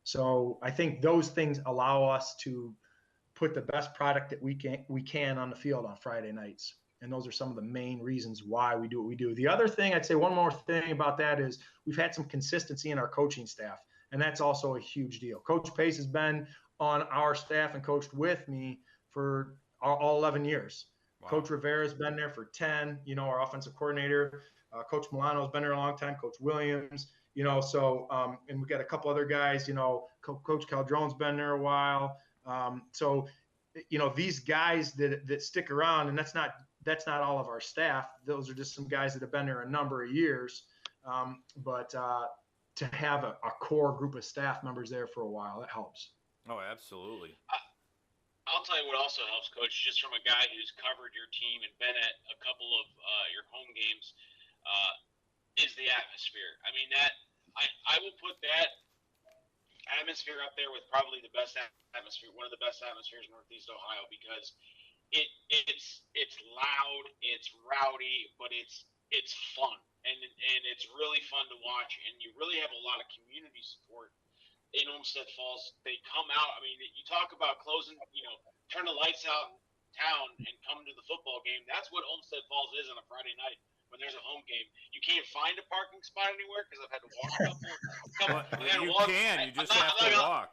So I think those things allow us to put the best product that we can on the field on Friday nights. And those are some of the main reasons why we do what we do. The other thing, I'd say one more thing about that is we've had some consistency in our coaching staff, and that's also a huge deal. Coach Pace has been on our staff and coached with me for all 11 years. Wow. Coach Rivera's been there for 10, you know, our offensive coordinator. Coach Milano has been there a long time. Coach Williams. So and we got a couple other guys. Coach Caldron's been there a while. So these guys that stick around, and that's not all of our staff. Those are just some guys that have been there a number of years. But to have a core group of staff members there for a while, that helps. Oh, absolutely. I'll tell you what also helps, Coach, just from a guy who's covered your team and been at a couple of your home games, is the atmosphere. I mean, I will put that atmosphere up there with probably the best atmosphere, one of the best atmospheres in Northeast Ohio, because it's loud, it's rowdy, but it's fun, and it's really fun to watch, and you really have a lot of community support in Olmsted Falls. They come out. I mean, you talk about closing, turn the lights out in town and come to the football game. That's what Olmsted Falls is on a Friday night when there's a home game. You can't find a parking spot anywhere because I've had to walk a couple. You just have to walk.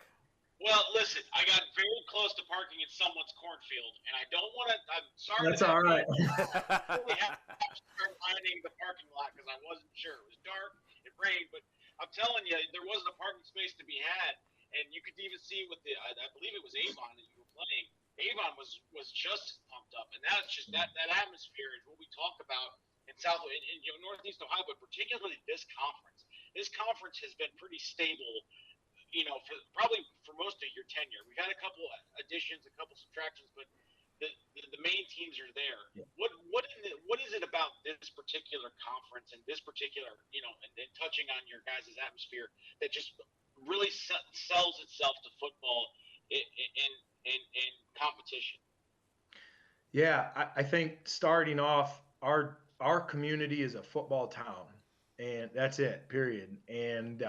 Well, listen, I got very close to parking in someone's cornfield, and I don't want to. I'm sorry. That's all right. I really have to start finding the parking lot because I wasn't sure. It was dark, it rained, but I'm telling you, there wasn't a parking space to be had, and you could even see with I believe it was Avon that you were playing. Avon was just pumped up, and that's just that atmosphere is what we talk about in Northeast Ohio, but particularly this conference. This conference has been pretty stable, for most of your tenure. We've had a couple additions, a couple subtractions, but the main teams are there. Yeah. What is it about this particular conference and this particular, and touching on your guys' atmosphere that just really sells itself to football in competition? Yeah, I think starting off, our community is a football town, and that's it, period. And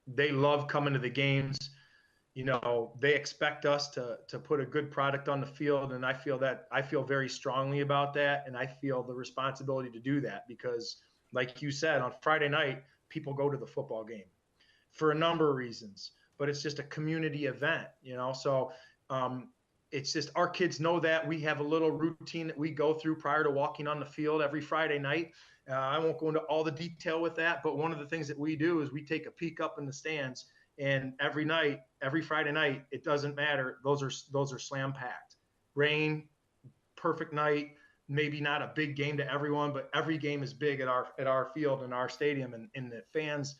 they love coming to the games. They expect us to put a good product on the field, and I feel very strongly about that, and I feel the responsibility to do that because, like you said, on Friday night, people go to the football game for a number of reasons, but it's just a community event, So it's just our kids know that. We have a little routine that we go through prior to walking on the field every Friday night. I won't go into all the detail with that, but one of the things that we do is we take a peek up in the stands. And every Friday night, it doesn't matter. Those are slam packed. Rain, perfect night. Maybe not a big game to everyone, but every game is big at our field and our stadium. And the fans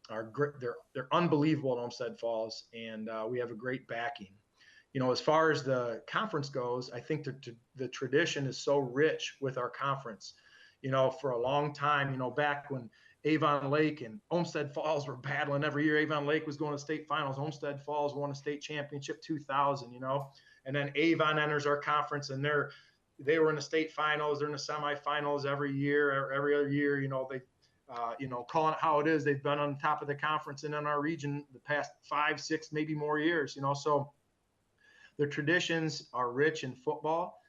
are great. They're unbelievable at Olmsted Falls, and we have a great backing. As far as the conference goes, I think the tradition is so rich with our conference. For a long time, back when Avon Lake and Olmsted Falls were battling every year. Avon Lake was going to state finals. Olmsted Falls won a state championship 2000, and then Avon enters our conference, and they were in the state finals. They're in the semifinals every year, or every other year. They, calling it how it is. They've been on top of the conference and in our region the past 5, 6, maybe more years. So the traditions are rich in football.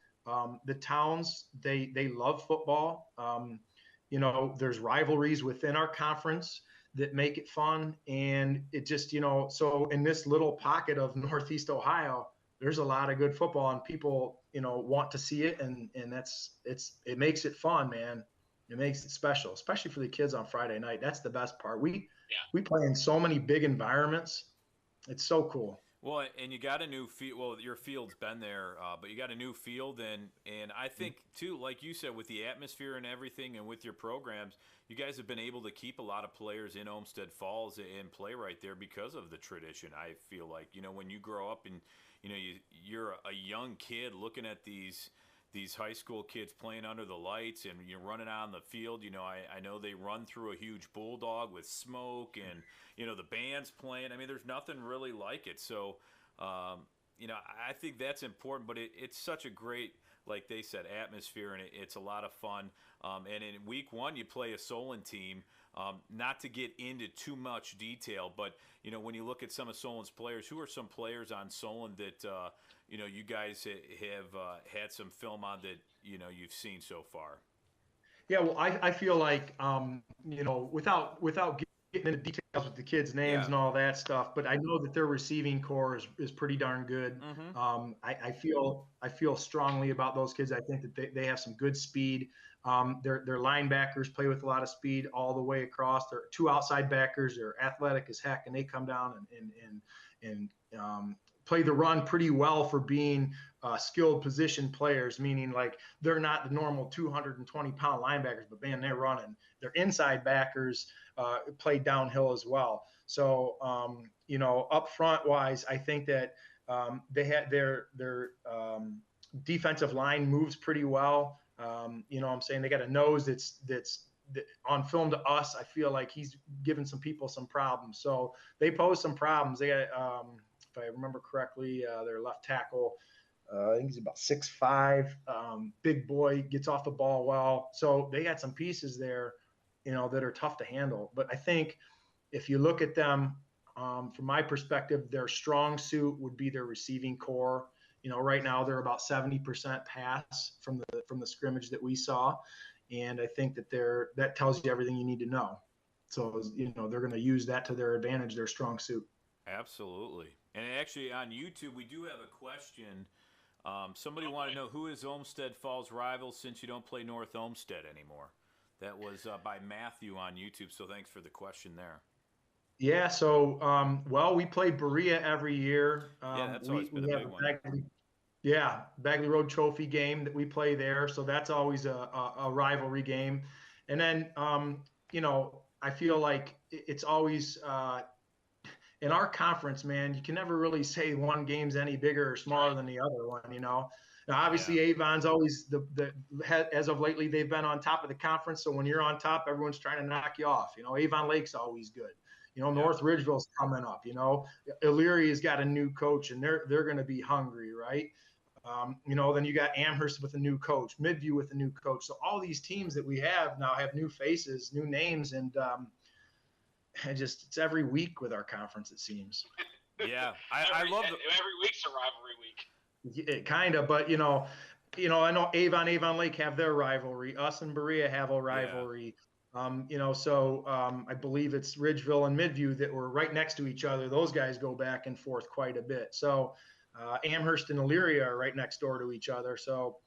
The towns, they love football. There's rivalries within our conference that make it fun. And it just, so in this little pocket of Northeast Ohio, there's a lot of good football, and people, want to see it. And it makes it fun, man. It makes it special, especially for the kids on Friday night. That's the best part. We play in so many big environments. It's so cool. Well, and you got a new field. Well, your field's been there, but you got a new field, and I think too, like you said, with the atmosphere and everything, and with your programs, you guys have been able to keep a lot of players in Olmsted Falls and play right there because of the tradition. I feel like when you grow up and you're a young kid looking at these high school kids playing under the lights, and you're running out on the field. I know they run through a huge bulldog with smoke, and the band's playing. I mean, there's nothing really like it. So, I think that's important. But it's such a great, like they said, atmosphere, and it's a lot of fun. And in week 1, you play a Solon team. Not to get into too much detail, but when you look at some of Solon's players, who are some players on Solon that you guys have had some film on that you've seen so far? Yeah, well, I feel like without getting into details with the kids' names and all that stuff, but I know that their receiving core is pretty darn good. Mm-hmm. I feel strongly about those kids. I think that they have some good speed. Their linebackers play with a lot of speed all the way across. They're 2 outside backers. They're athletic as heck, and they come down and play the run pretty well for being skilled position players, meaning like they're not the normal 220-pound linebackers, but man, they're running. Their inside backers play downhill as well. So, up front wise, I think that they had their defensive line moves pretty well. What I'm saying, they got a nose that's on film to us. I feel like he's given some people some problems. So they pose some problems. They got, if I remember correctly, their left tackle, I think he's about 6'5", big boy, gets off the ball well. So they got some pieces there, that are tough to handle. But I think if you look at them, from my perspective, their strong suit would be their receiving core. Right now they're about 70% pass from the scrimmage that we saw. And I think that tells you everything you need to know. So, they're going to use that to their advantage, their strong suit. Absolutely. And actually on YouTube, we do have a question. Somebody wanted to know, who is Olmsted Falls' rival since you don't play North Olmsted anymore? That was by Matthew on YouTube. So thanks for the question there. Yeah. So, we play Berea every year. That's always been a big one. Bagley Road Trophy game that we play there. So that's always a rivalry game. And then, I feel like it's always in our conference, man, you can never really say one game's any bigger or smaller than the other one, Now, obviously, Avon's always as of lately, they've been on top of the conference. So when you're on top, everyone's trying to knock you off. Avon Lake's always good. North Ridgeville's coming up. Illyria's got a new coach, and they're going to be hungry, right? Then you got Amherst with a new coach, Midview with a new coach. So all these teams that we have now have new faces, new names, and it's every week with our conference, it seems. Yeah, I love it. Every week's a rivalry week. Kind of, but I know Avon Lake have their rivalry. Us and Berea have a rivalry. I believe it's Ridgeville and Midview that were right next to each other. Those guys go back and forth quite a bit. So Amherst and Elyria are right next door to each other. So,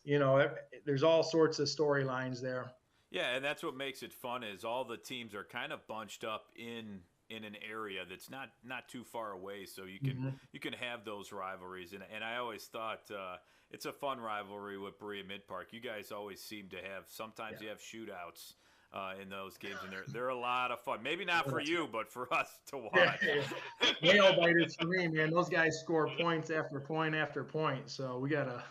there's all sorts of storylines there. Yeah, and that's what makes it fun is all the teams are kind of bunched up in an area that's not too far away, so you can have those rivalries. And I always thought it's a fun rivalry with Berea Mid-Park. You guys always seem to have sometimes you have shootouts in those games, and they're a lot of fun. Maybe not for you, but for us to watch. Nail biters for me, man. Those guys score points after point after point, so we gotta.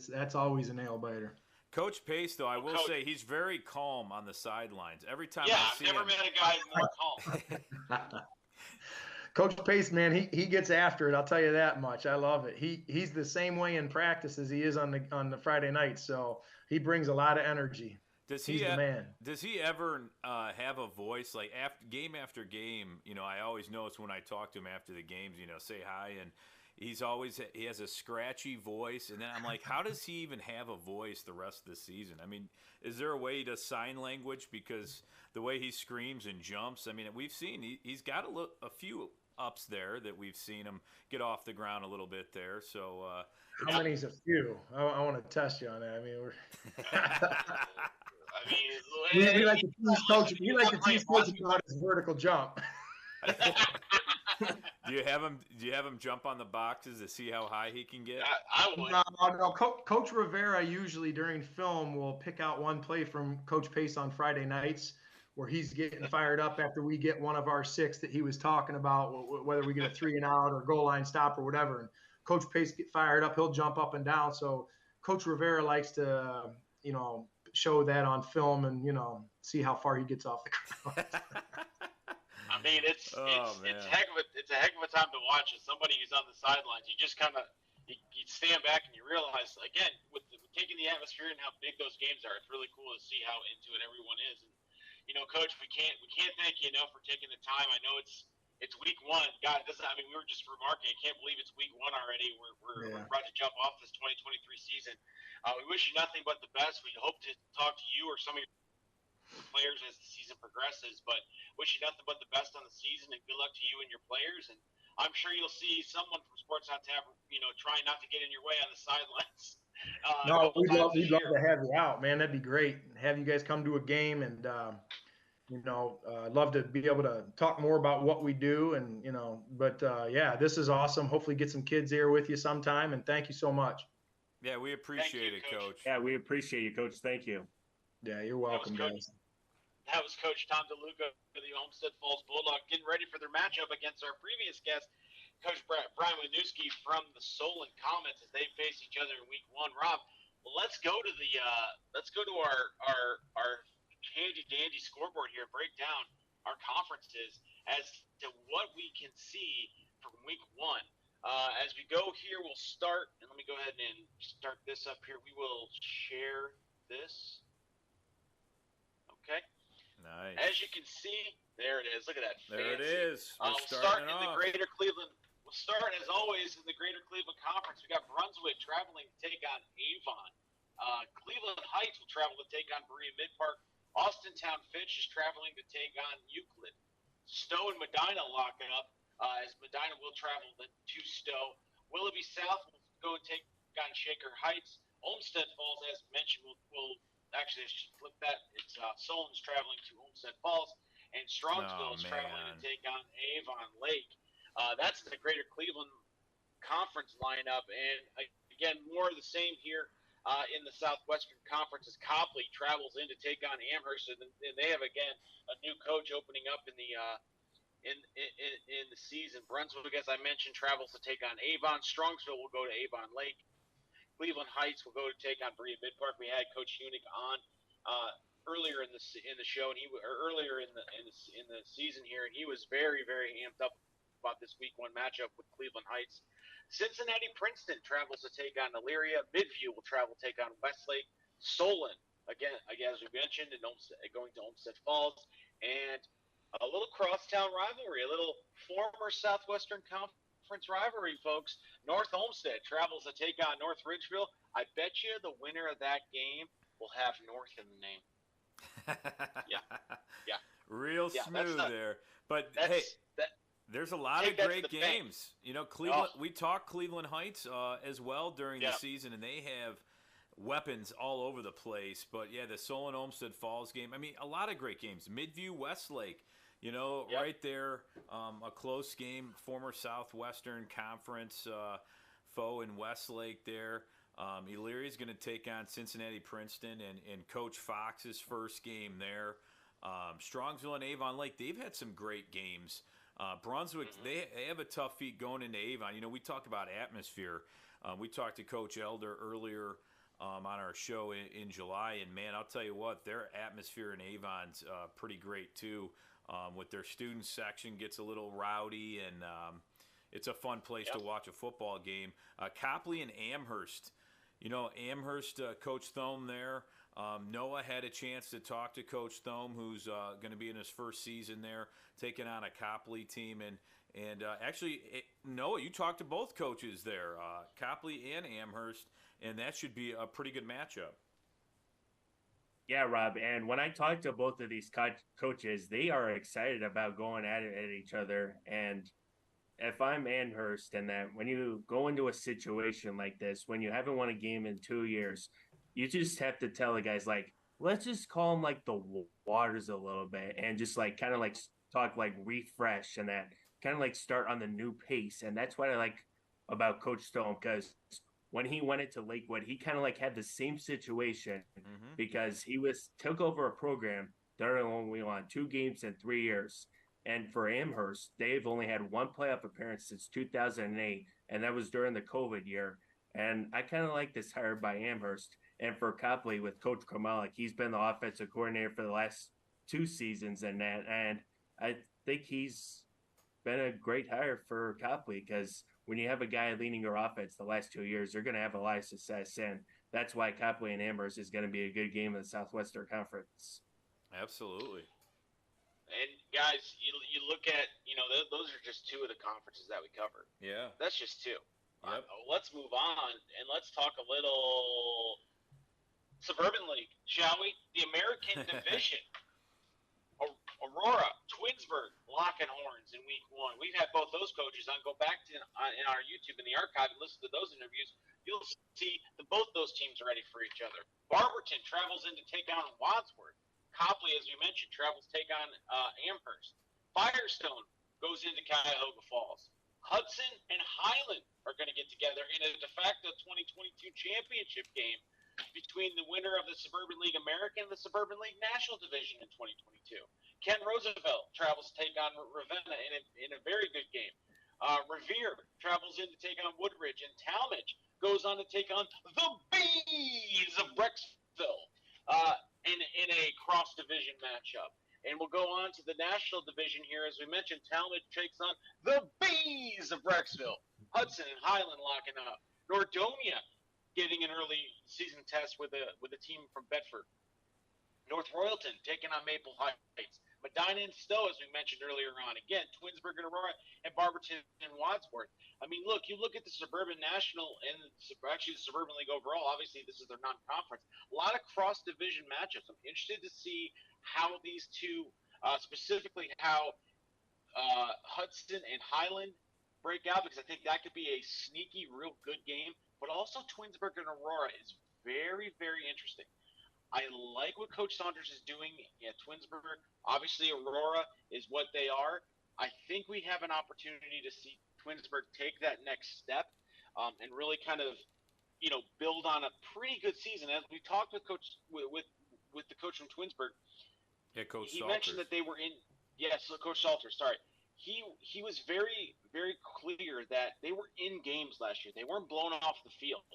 That's always a nail biter. Coach Pace, though, I will say he's very calm on the sidelines. Every time I see him. Yeah, I've never met a guy more calm. Coach Pace, man, he gets after it. I'll tell you that much. I love it. He's the same way in practice as he is on the Friday night. So he brings a lot of energy. He's the man. Does he ever have a voice like game after game? I always notice when I talk to him after the games, say hi, and he has a scratchy voice, and then I'm like, how does he even have a voice the rest of the season? I mean, is there a way he does sign language? Because the way he screams and jumps, I mean, we've seen he's got a few ups there that we've seen him get off the ground a little bit there. So how many's a few? I want to test you on that. I mean, we like to tease coach. We like to tease coach about his vertical jump. Do you have him jump on the boxes to see how high he can get? I would. No. Coach Rivera usually during film will pick out one play from Coach Pace on Friday nights where he's getting fired up after we get one of our 6 that he was talking about, whether we get a 3-and-out or goal line stop or whatever. And Coach Pace get fired up, he'll jump up and down. So Coach Rivera likes to, show that on film and, see how far he gets off the ground. I mean, it's a heck of a time to watch as somebody who's on the sidelines. You just kind of you stand back and you realize, again, with taking the atmosphere and how big those games are, it's really cool to see how into it everyone is. And Coach, we can't thank you enough for taking the time. I know it's week 1. God, we were just remarking. I can't believe it's week 1 already. We're about to jump off this 2023 season. We wish you nothing but the best. We hope to talk to you or some of your players as the season progresses. But wish you nothing but the best on the season, and good luck to you and your players. And I'm sure you'll see someone from Sports on Tap, trying not to get in your way on the sidelines. No, we'd love to have you out, man. That'd be great. Have you guys come to a game, and love to be able to talk more about what we do, and yeah, this is awesome. Hopefully, get some kids here with you sometime, and thank you so much. Yeah, we appreciate it, Coach. Yeah, we appreciate you, Coach. Thank you. Yeah, you're welcome, guys. That was Coach Tom DeLuca for the Olmsted Falls Bulldogs, getting ready for their matchup against our previous guest, Coach Brian Wisniewski from the Solon Comets, as they face each other in Week 1. Rob, let's go to our handy dandy scoreboard here. Break down our conferences as to what we can see from Week 1. As we go here, we'll start, and let me go ahead and start this up here. We will share this. Okay. Nice. As you can see, there it is. Look at that. There it is. We'll start in the Greater Cleveland. We'll start, as always, in the Greater Cleveland Conference. We got Brunswick traveling to take on Avon. Cleveland Heights will travel to take on Berea Mid-Park. Austintown Fitch is traveling to take on Euclid. Stowe and Medina locking up, as Medina will travel to Stowe. Willoughby South will go and take on Shaker Heights. Olmsted Falls, as mentioned, will actually, I should flip that. It's Solon's traveling to Olmsted Falls, and Strongsville is traveling to take on Avon Lake. That's the Greater Cleveland Conference lineup, and again, more of the same here in the Southwestern Conference as Copley travels in to take on Amherst, and they have again a new coach opening up in the season. Brunswick, as I mentioned, travels to take on Avon. Strongsville will go to Avon Lake. Cleveland Heights will go to take on Berea Mid-Park. We had Coach Hunick on earlier in the show, and earlier in the season here, and he was very, very amped up about this Week 1 matchup with Cleveland Heights. Cincinnati Princeton travels to take on Elyria. Midview will travel to take on Westlake. Solon, again, as we mentioned, going to Olmsted Falls, and a little crosstown rivalry, a little former Southwestern Conference rivalry, folks. North Olmsted travels to take on North Ridgeville. I bet you the winner of that game will have North in the name. Yeah. Real smooth there. But hey, there's a lot of great games. Cleveland. We talked Cleveland Heights as well during the season, and they have weapons all over the place. But yeah, the Solon Olmsted Falls game. I mean, a lot of great games. Midview Westlake. Right there, a close game. Former Southwestern Conference foe in Westlake there. Elyria is going to take on Cincinnati Princeton and Coach Fox's first game there. Strongsville and Avon Lake, they've had some great games. Brunswick, they have a tough feat going into Avon. We talked about atmosphere. We talked to Coach Elder earlier on our show in July, and man, I'll tell you what, their atmosphere in Avon's pretty great too. With their student section gets a little rowdy, and it's a fun place to watch a football game. Copley and Amherst, Amherst, Coach Thome there. Noah had a chance to talk to Coach Thome, who's going to be in his first season there, taking on a Copley team. And actually, Noah, you talked to both coaches there, Copley and Amherst, and that should be a pretty good matchup. Yeah, Rob, and when I talk to both of these coaches, they are excited about going at each other. And if I'm Amherst, and that when you go into a situation like this, when you haven't won a game in 2 years, you just have to tell the guys, let's just call them the waters a little bit and just kind of talk refresh and that kind of start on the new pace. And that's what I like about Coach Stone, because when he went into Lakewood, he kind of had the same situation because he took over a program that only won 2 games in 3 years. And for Amherst, they've only had 1 playoff appearance since 2008, and that was during the COVID year. And I kind of like this hire by Amherst. And for Copley with Coach Kromalik, he's been the offensive coordinator for the last 2 seasons and that. And I think he's been a great hire for Copley, because when you have a guy leading your offense the last 2 years, you're going to have a lot of success. And that's why Copley and Amherst is going to be a good game in the Southwestern Conference. Absolutely. And guys, you look at, those are just 2 of the conferences that we covered. Yeah. That's just 2. Yep. Let's move on and let's talk a little Suburban League, shall we? The American Division. Aurora, Twinsburg, locking horns in week 1. We've had both those coaches on. Go back to in our YouTube in the archive and listen to those interviews. You'll see that both those teams are ready for each other. Barberton travels in to take on Wadsworth. Copley, as we mentioned, travels to take on Amherst. Firestone goes into Cuyahoga Falls. Hudson and Highland are going to get together in a de facto 2022 championship game between the winner of the Suburban League American and the Suburban League National Division in 2022. Ken Roosevelt travels to take on Ravenna in a very good game. Revere travels in to take on Woodridge, and Talmadge goes on to take on the Bees of Brecksville in a cross-division matchup. And we'll go on to the National Division here. As we mentioned, Talmadge takes on the Bees of Brecksville. Hudson and Highland locking up. Nordonia getting an early season test with a team from Bedford. North Royalton taking on Maple Heights. Medina and Stowe, as we mentioned earlier on. Again, Twinsburg and Aurora, and Barberton and Wadsworth. I mean, look, you look at the Suburban National and actually the Suburban League overall. Obviously, this is their non-conference. A lot of cross-division matchups. I'm interested to see how these two, specifically how Hudson and Highland break out, because I think that could be a sneaky, real good game. But also Twinsburg and Aurora is very, very interesting. I like what Coach Saunders is doing at Twinsburg. Obviously, Aurora is what they are. I think we have an opportunity to see Twinsburg take that next step and really kind of, build on a pretty good season. As we talked with Coach with the coach from Twinsburg, Coach he Salters. mentioned that they were in. Yes, Coach Salters. Sorry. He was very, very clear that they were in games last year. They weren't blown off the field.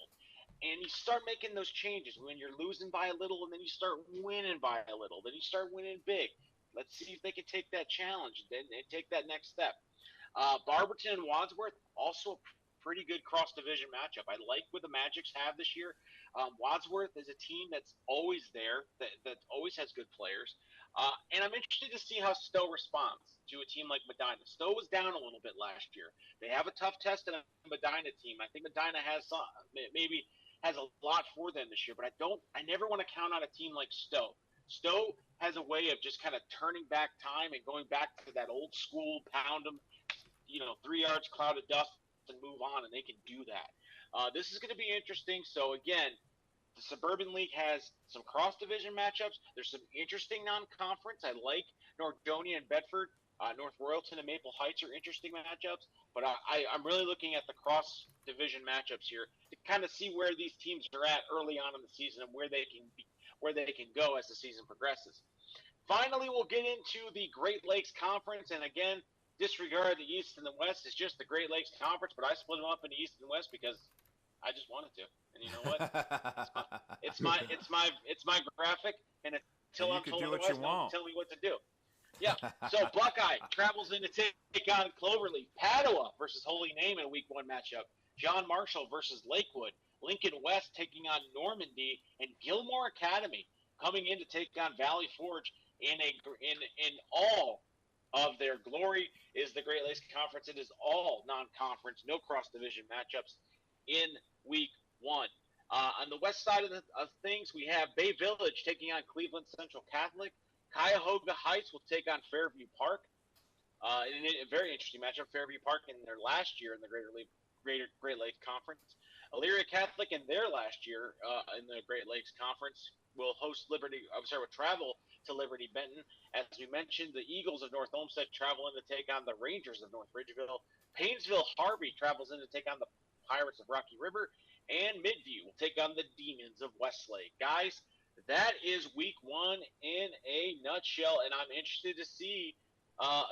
And you start making those changes when you're losing by a little, and then you start winning by a little. Then you start winning big. Let's see if they can take that challenge and take that next step. Barberton and Wadsworth, also a pretty good cross-division matchup. I like what the Magics have this year. Wadsworth is a team that's always there, that always has good players. And I'm interested to see how Stowe responds to a team like Medina. Stowe was down a little bit last year. They have a tough test in a Medina team. I think Medina has a lot for them this year, but I never want to count on a team like Stowe. Stowe has a way of just kind of turning back time and going back to that old school, pound them, 3 yards, cloud of dust, and move on, and they can do that. This is going to be interesting. So, again, the Suburban League has some cross-division matchups. There's some interesting non-conference. I like Nordonia and Bedford. North Royalton and Maple Heights are interesting matchups. But I'm really looking at the cross-division matchups here to kind of see where these teams are at early on in the season and where they can go as the season progresses. Finally, we'll get into the Great Lakes Conference. And, again, disregard the East and the West. It's just the Great Lakes Conference, but I split them up into East and West because I just wanted to. And you know what? It's my graphic, and until I'm told otherwise, don't tell me what to do. Yeah. So Buckeye travels in to take on Cloverleaf. Padua versus Holy Name in a Week 1 matchup. John Marshall versus Lakewood. Lincoln West taking on Normandy, and Gilmore Academy coming in to take on Valley Forge in all of their glory. Is the Great Lakes Conference. It is all non-conference, no cross-division matchups in Week 1. On the west side of things, we have Bay Village taking on Cleveland Central Catholic. Cuyahoga Heights will take on Fairview Park. In a very interesting matchup, Fairview Park in their last year in the Great Lakes Conference. Elyria Catholic in their last year in the Great Lakes Conference will travel to Liberty Benton. As we mentioned, the Eagles of North Olmsted travel in to take on the Rangers of North Ridgeville. Paynesville Harvey travels in to take on the Pirates of Rocky River. And Midview will take on the Demons of Westlake. Guys, that is Week 1 in a nutshell, and I'm interested to see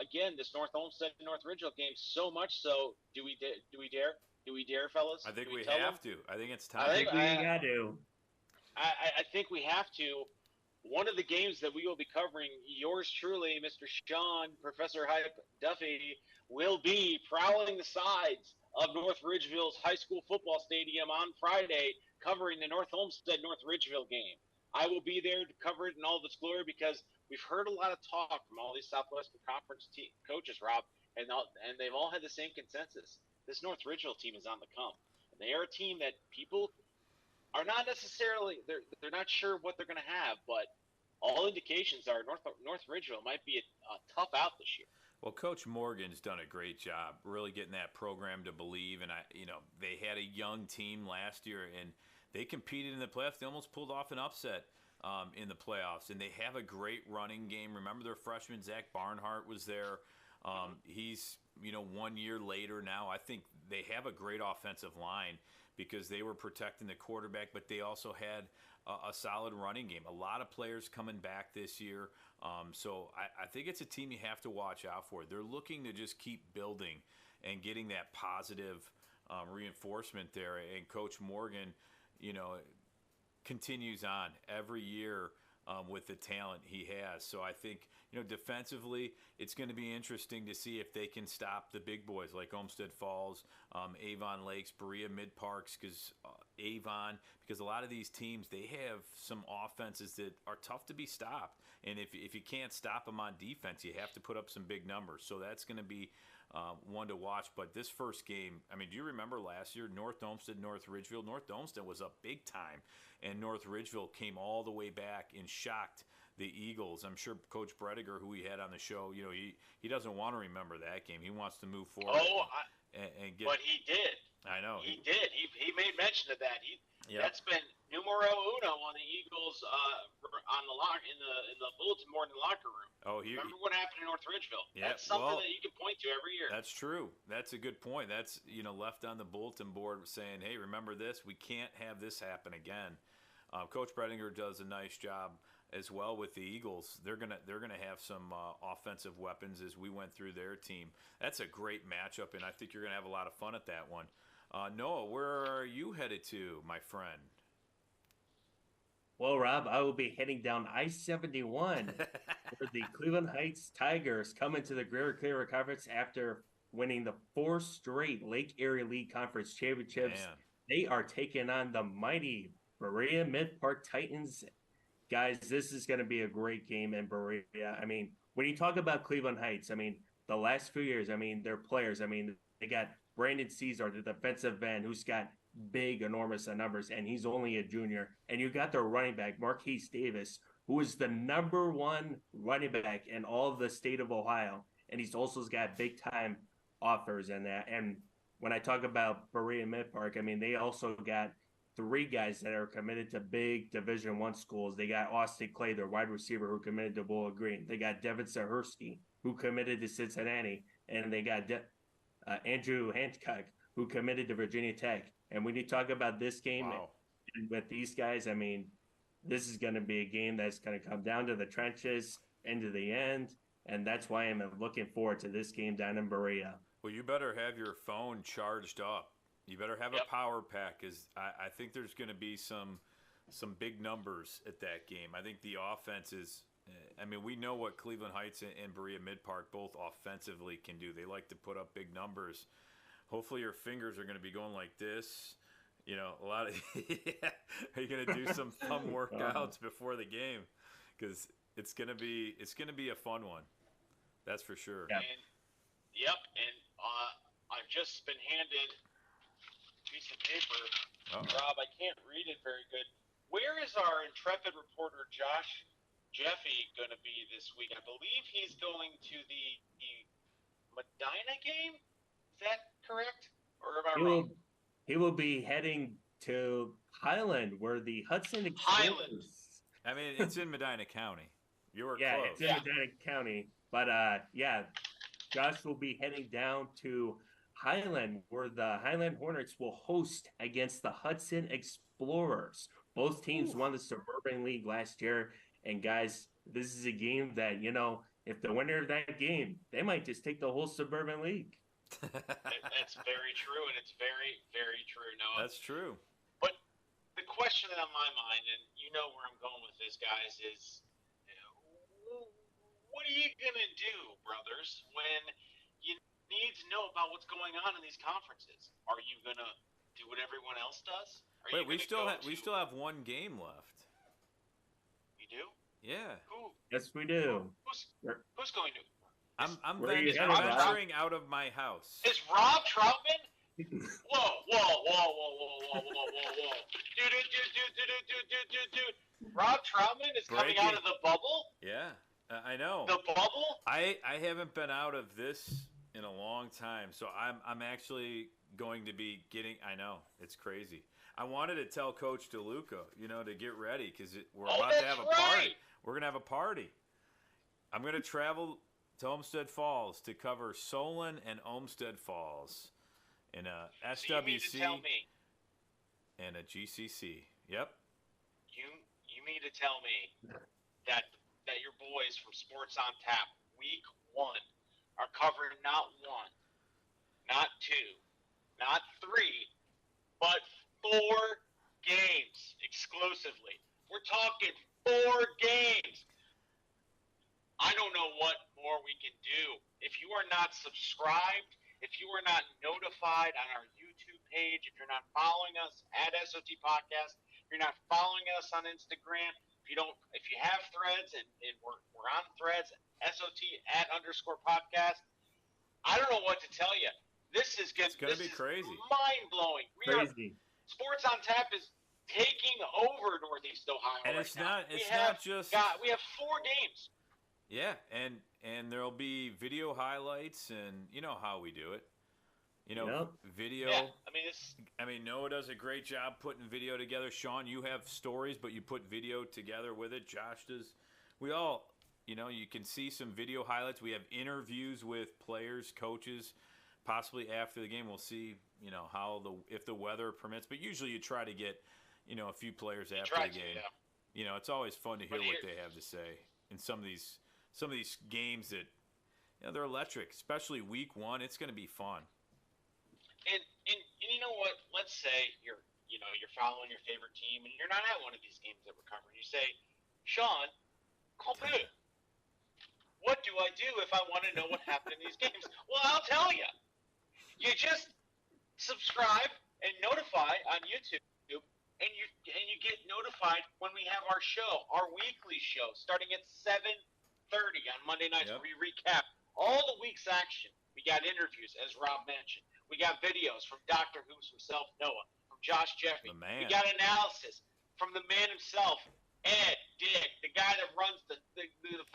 again this North Olmsted and North Ridgeville game. So much so, do we dare, fellas? I think we have to. I think it's time. I think we got to. I think we have to. One of the games that we will be covering, yours truly, Mr. Sean, Professor Hype Duffy, will be prowling the sides of North Ridgeville's high school football stadium on Friday, covering the North Olmsted North Ridgeville game. I will be there to cover it in all of its glory because we've heard a lot of talk from all these Southwestern Conference coaches, Rob, and they've all had the same consensus. This North Ridgeville team is on the come. And they are a team that people are not necessarily they're not sure what they're going to have, but all indications are North Ridgeville might be a tough out this year. Well, Coach Morgan's done a great job really getting that program to believe, and they had a young team last year and they competed in the playoffs. They almost pulled off an upset in the playoffs, and they have a great running game. Remember their freshman Zach Barnhart was there. He's 1 year later now. I think they have a great offensive line because they were protecting the quarterback, but they also had a solid running game. A lot of players coming back this year. So I think it's a team you have to watch out for. They're looking to just keep building and getting that positive reinforcement there. And Coach Morgan, continues on every year with the talent he has. So I think, defensively, it's going to be interesting to see if they can stop the big boys like Olmsted Falls, Avon Lakes, Berea Mid-Parks, because a lot of these teams, they have some offenses that are tough to be stopped. And if you can't stop them on defense, you have to put up some big numbers. So that's going to be one to watch. But this first game, do you remember last year, North Olmsted, North Ridgeville? North Olmsted was up big time, and North Ridgeville came all the way back and shocked the Eagles. I'm sure Coach Brediger, who we had on the show, he doesn't want to remember that game. He wants to move forward. And get. But he did. I know. He did. He made mention of that. That's been numero uno on the Eagles on the in the bulletin board in the locker room. Remember what happened in North Ridgeville? Yeah, that's something that you can point to every year. That's true. That's a good point. That's left on the bulletin board saying, hey, remember this? We can't have this happen again. Coach Bredinger does a nice job as well with the Eagles. They're gonna have some offensive weapons as we went through their team. That's a great matchup, and I think you're gonna have a lot of fun at that one. Noah, where are you headed to, my friend? Well, Rob, I will be heading down I-71 where the Cleveland Heights Tigers come into the Greater Cleveland Conference after winning the 4 straight Lake Erie League Conference championships. Man. They are taking on the mighty Berea Mid-Park Titans. Guys, this is going to be a great game in Berea. When you talk about Cleveland Heights, the last few years, their players, they got Brandon Caesar, the defensive end, who's got big, enormous numbers, and he's only a junior. And you got their running back, Marquise Davis, who is the #1 running back in all of the state of Ohio. And he's also got big-time offers in that. And when I talk about Berea Mid-Park, they also got 3 guys that are committed to big Division I schools. They got Austin Clay, their wide receiver, who committed to Bowling Green. They got Devin Sahursky, who committed to Cincinnati. And they got Andrew Hancock, who committed to Virginia Tech. And when you talk about this game with these guys, this is going to be a game that's going to come down to the trenches, into the end. And that's why I'm looking forward to this game down in Berea. Well, you better have your phone charged up. You better have a power pack, because I think there's going to be some big numbers at that game. I think the offense is we know what Cleveland Heights and Berea Mid-Park both offensively can do. They like to put up big numbers. Hopefully your fingers are going to be going like this. A lot of are you going to do some thumb workouts before the game? Because it's going to be a fun one. That's for sure. Yeah. And I've just been handed a piece of paper. Rob, I can't read it very good. Where is our intrepid reporter Josh Jeffy going to be this week? I believe he's going to the Medina game. Is that correct? Or am I wrong? He will be heading to Highland, where the Hudson Highland. It's in Medina County. You were close. Close. It's in Medina County. But, Josh will be heading down to Highland, where the Highland Hornets will host against the Hudson Explorers. Both teams won the Suburban League last year. And, guys, this is a game that, if the winner of that game, they might just take the whole Suburban League. That's very true, and it's very, very true, Noah. That's true. But the question on my mind, and you know where I'm going with this, guys, is what are you going to do, brothers, when you need to know about what's going on in these conferences? Are you going to do what everyone else does? Wait, we still have 1 game left. You do? Yeah. Who? Yes, we do. Who's going to? I'm venturing out of my house. Is Rob Troutman Dude. Rob Troutman is coming out of the bubble? Yeah, I know. The bubble? I haven't been out of this in a long time, so I'm actually going to be getting. I know it's crazy. I wanted to tell Coach DeLuca, to get ready because we're about to have a party. We're gonna have a party. I'm gonna travel to Olmsted Falls to cover Solon and Olmsted Falls in a SWC so you mean to tell me, and a GCC. Yep. You mean to tell me that your boys from Sports on Tap week 1 are covering not 1, not 2, not 3, but 4 games exclusively. We're talking 4 games. I don't know what more we can do. If you are not subscribed, if you are not notified on our YouTube page, if you're not following us at SOT Podcast, if you're not following us on Instagram, if you have Threads and we're on Threads, SOT @_podcast, I don't know what to tell you. This is going to be crazy, mind-blowing. Sports on Tap is taking over Northeast Ohio. And it's not just we have 4 games. Yeah, and there'll be video highlights, and you know how we do it. Video. Yeah, I mean, Noah does a great job putting video together. Sean, you have stories, but you put video together with it. Josh does. We all, you can see some video highlights. We have interviews with players, coaches, possibly after the game. We'll see, if the weather permits. But usually you try to get, a few players after the game. Yeah. It's always fun to hear what they have to say in some of these games that, they're electric, especially week 1. It's going to be fun. And you know what? Let's say you're following your favorite team and you're not at one of these games that we're covering. You say, Sean, call me. What do I do if I want to know what happened in these games? Well, I'll tell you. You just subscribe and notify on YouTube, and you get notified when we have our show, our weekly show, starting at 7:30 on Monday nights, where we recap all the week's action. We got interviews, as Rob mentioned. We got videos from Dr. Who's himself, Noah, from Josh Jeffrey. We got analysis from the man himself, Ed Dick, the guy that runs the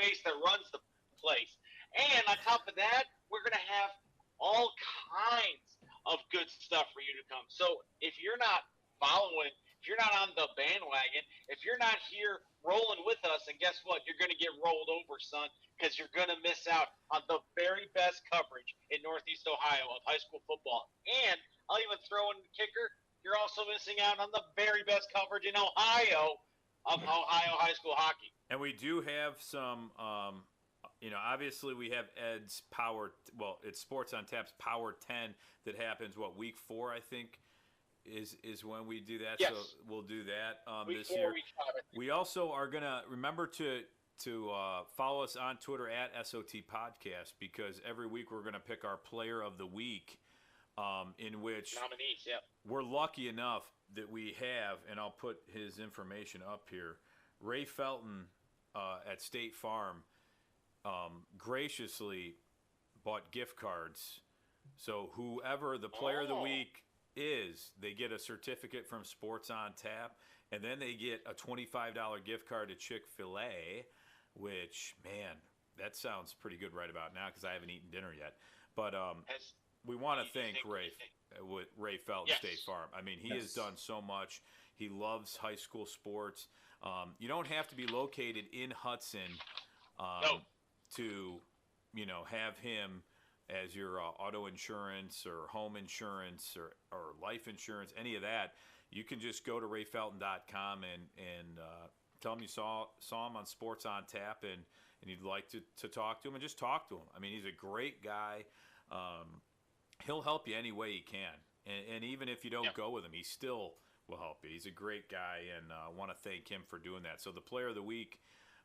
face that runs the place. And on top of that, we're going to have all kinds of good stuff for you to come. So if you're not following, if you're not on the bandwagon, if you're not here rolling with us, and guess what? You're going to get rolled over, son, because you're going to miss out on the very best coverage in Northeast Ohio of high school football. And I'll even throw in the kicker, you're also missing out on the very best coverage in Ohio of Ohio high school hockey. And we do have some, obviously we have Ed's it's Sports on Tap's Power 10 that happens, week 4, I think, is when we do that. Yes. So we'll do that this 4, year. week 5, we also are going to remember to follow us on Twitter at SOT Podcast, because every week we're going to pick our player of the week, in which nominees, we're lucky enough that we have, and I'll put his information up here, Ray Felton at State Farm graciously bought gift cards. So whoever the player of the week is, they get a certificate from Sports on Tap, and then they get a $25 gift card to Chick-fil-A, which, man, that sounds pretty good right about now because I haven't eaten dinner yet. But we want to thank Ray Felton, State Farm. I mean, he has done so much. He loves high school sports. You don't have to be located in Hudson to, have him as your auto insurance or home insurance or life insurance, any of that. You can just go to rayfelton.com and tell him you saw him on Sports on Tap and you'd like to talk to him, and just talk to him. I mean, he's a great guy. He'll help you any way he can. And even if you don't go with him, he still will help you. He's a great guy, and I want to thank him for doing that. So the player of the week,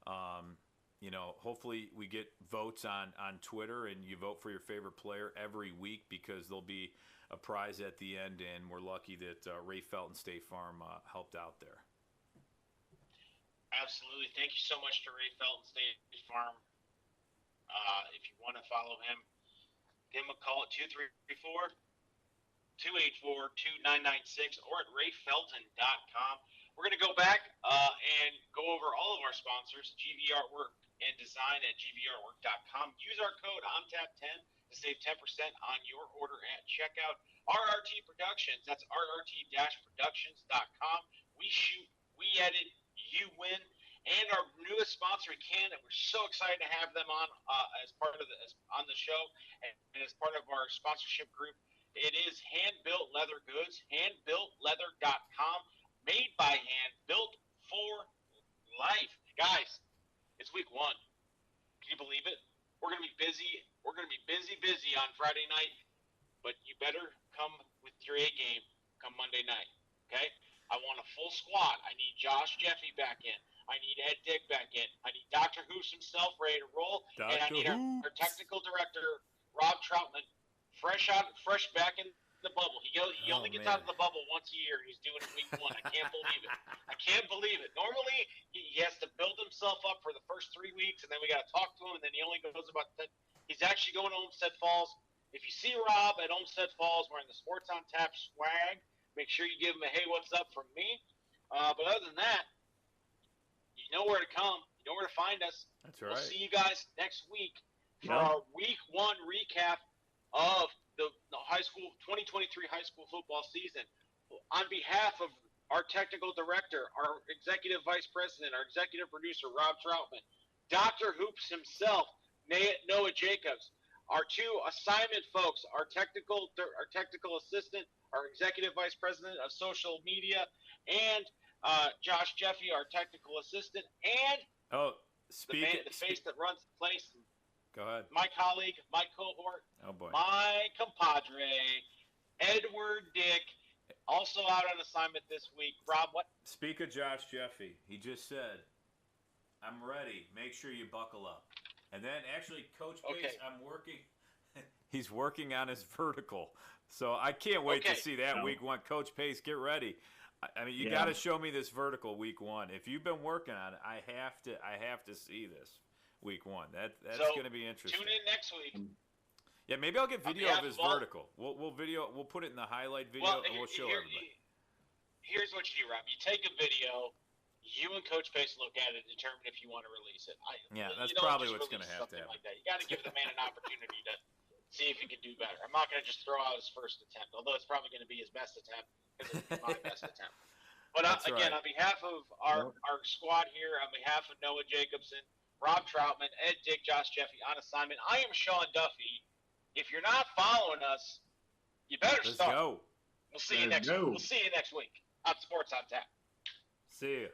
hopefully we get votes on Twitter, and you vote for your favorite player every week, because there'll be a prize at the end, and we're lucky that Ray Felton State Farm helped out there. Absolutely. Thank you so much to Ray Felton State Farm. If you want to follow him, give him a call at 284-2996 or at rayfelton.com. We're going to go back and go over all of our sponsors, GV Artwork and Design at gvartwork.com. Use our code ONTAP10 to save 10% on your order at checkout. RRT Productions, that's rrt-productions.com. We shoot, we edit, you win. And our newest sponsor in Canada, we're so excited to have them on as part of on the show and as part of our sponsorship group. It is Hand Built Leather Goods, handbuiltleather.com, made by hand, built for life. Guys, it's week 1. Can you believe it? We're going to be busy. We're going to be busy on Friday night, but you better come with your A game come Monday night, okay? I want a full squad. I need Josh Jeffy back in. I need Ed Dick back in. I need Dr. Hoops himself ready to roll. And I need our technical director, Rob Troutman, fresh back in the bubble. He only gets out of the bubble once a year. He's doing it week 1. I can't believe it. I can't believe it. Normally, he has to build himself up for the first 3 weeks, and then we got to talk to him, and then he only goes about 10. He's actually going to Olmsted Falls. If you see Rob at Olmsted Falls wearing the Sports on Tap swag, make sure you give him a hey, what's up from me. But other than that, you know where to come. You know where to find us. That's right. We'll see you guys next week for our week 1 recap of the high school 2023 high school football season. On behalf of our technical director, our executive vice president, our executive producer, Rob Troutman, Dr. Hoops himself, Noah Jacobs, our 2 assignment folks, our technical assistant, our executive vice president of social media, and Josh Jeffy, our technical assistant, and the face that runs the place. Go ahead. My colleague, my cohort, my compadre, Edward Dick, also out on assignment this week. Rob, what? Speak of Josh Jeffy. He just said, I'm ready. Make sure you buckle up. And then actually, Coach Pace, I'm working. He's working on his vertical. So I can't wait to see that week 1. Coach Pace, get ready. I mean, you got to show me this vertical week 1. If you've been working on it, I have to see this week 1. That's going to be interesting. Tune in next week. Yeah, maybe I'll get video of his vertical. We'll put it in the highlight video and we'll show everybody. Here's what you do, Rob. You take a video, you and Coach Pace look at it and determine if you want to release it. That's probably what's going to have to happen. Like that. You got to give the man an opportunity to see if he can do better. I'm not going to just throw out his first attempt, although it's probably going to be his best attempt because it's my best attempt. But again, on behalf of our squad here, on behalf of Noah Jacobson, Rob Troutman, Ed Dick, Josh Jeffy on assignment, I am Sean Duffy. If you're not following us, you better start. Go. We'll see you next week on Sports on Tap. See you.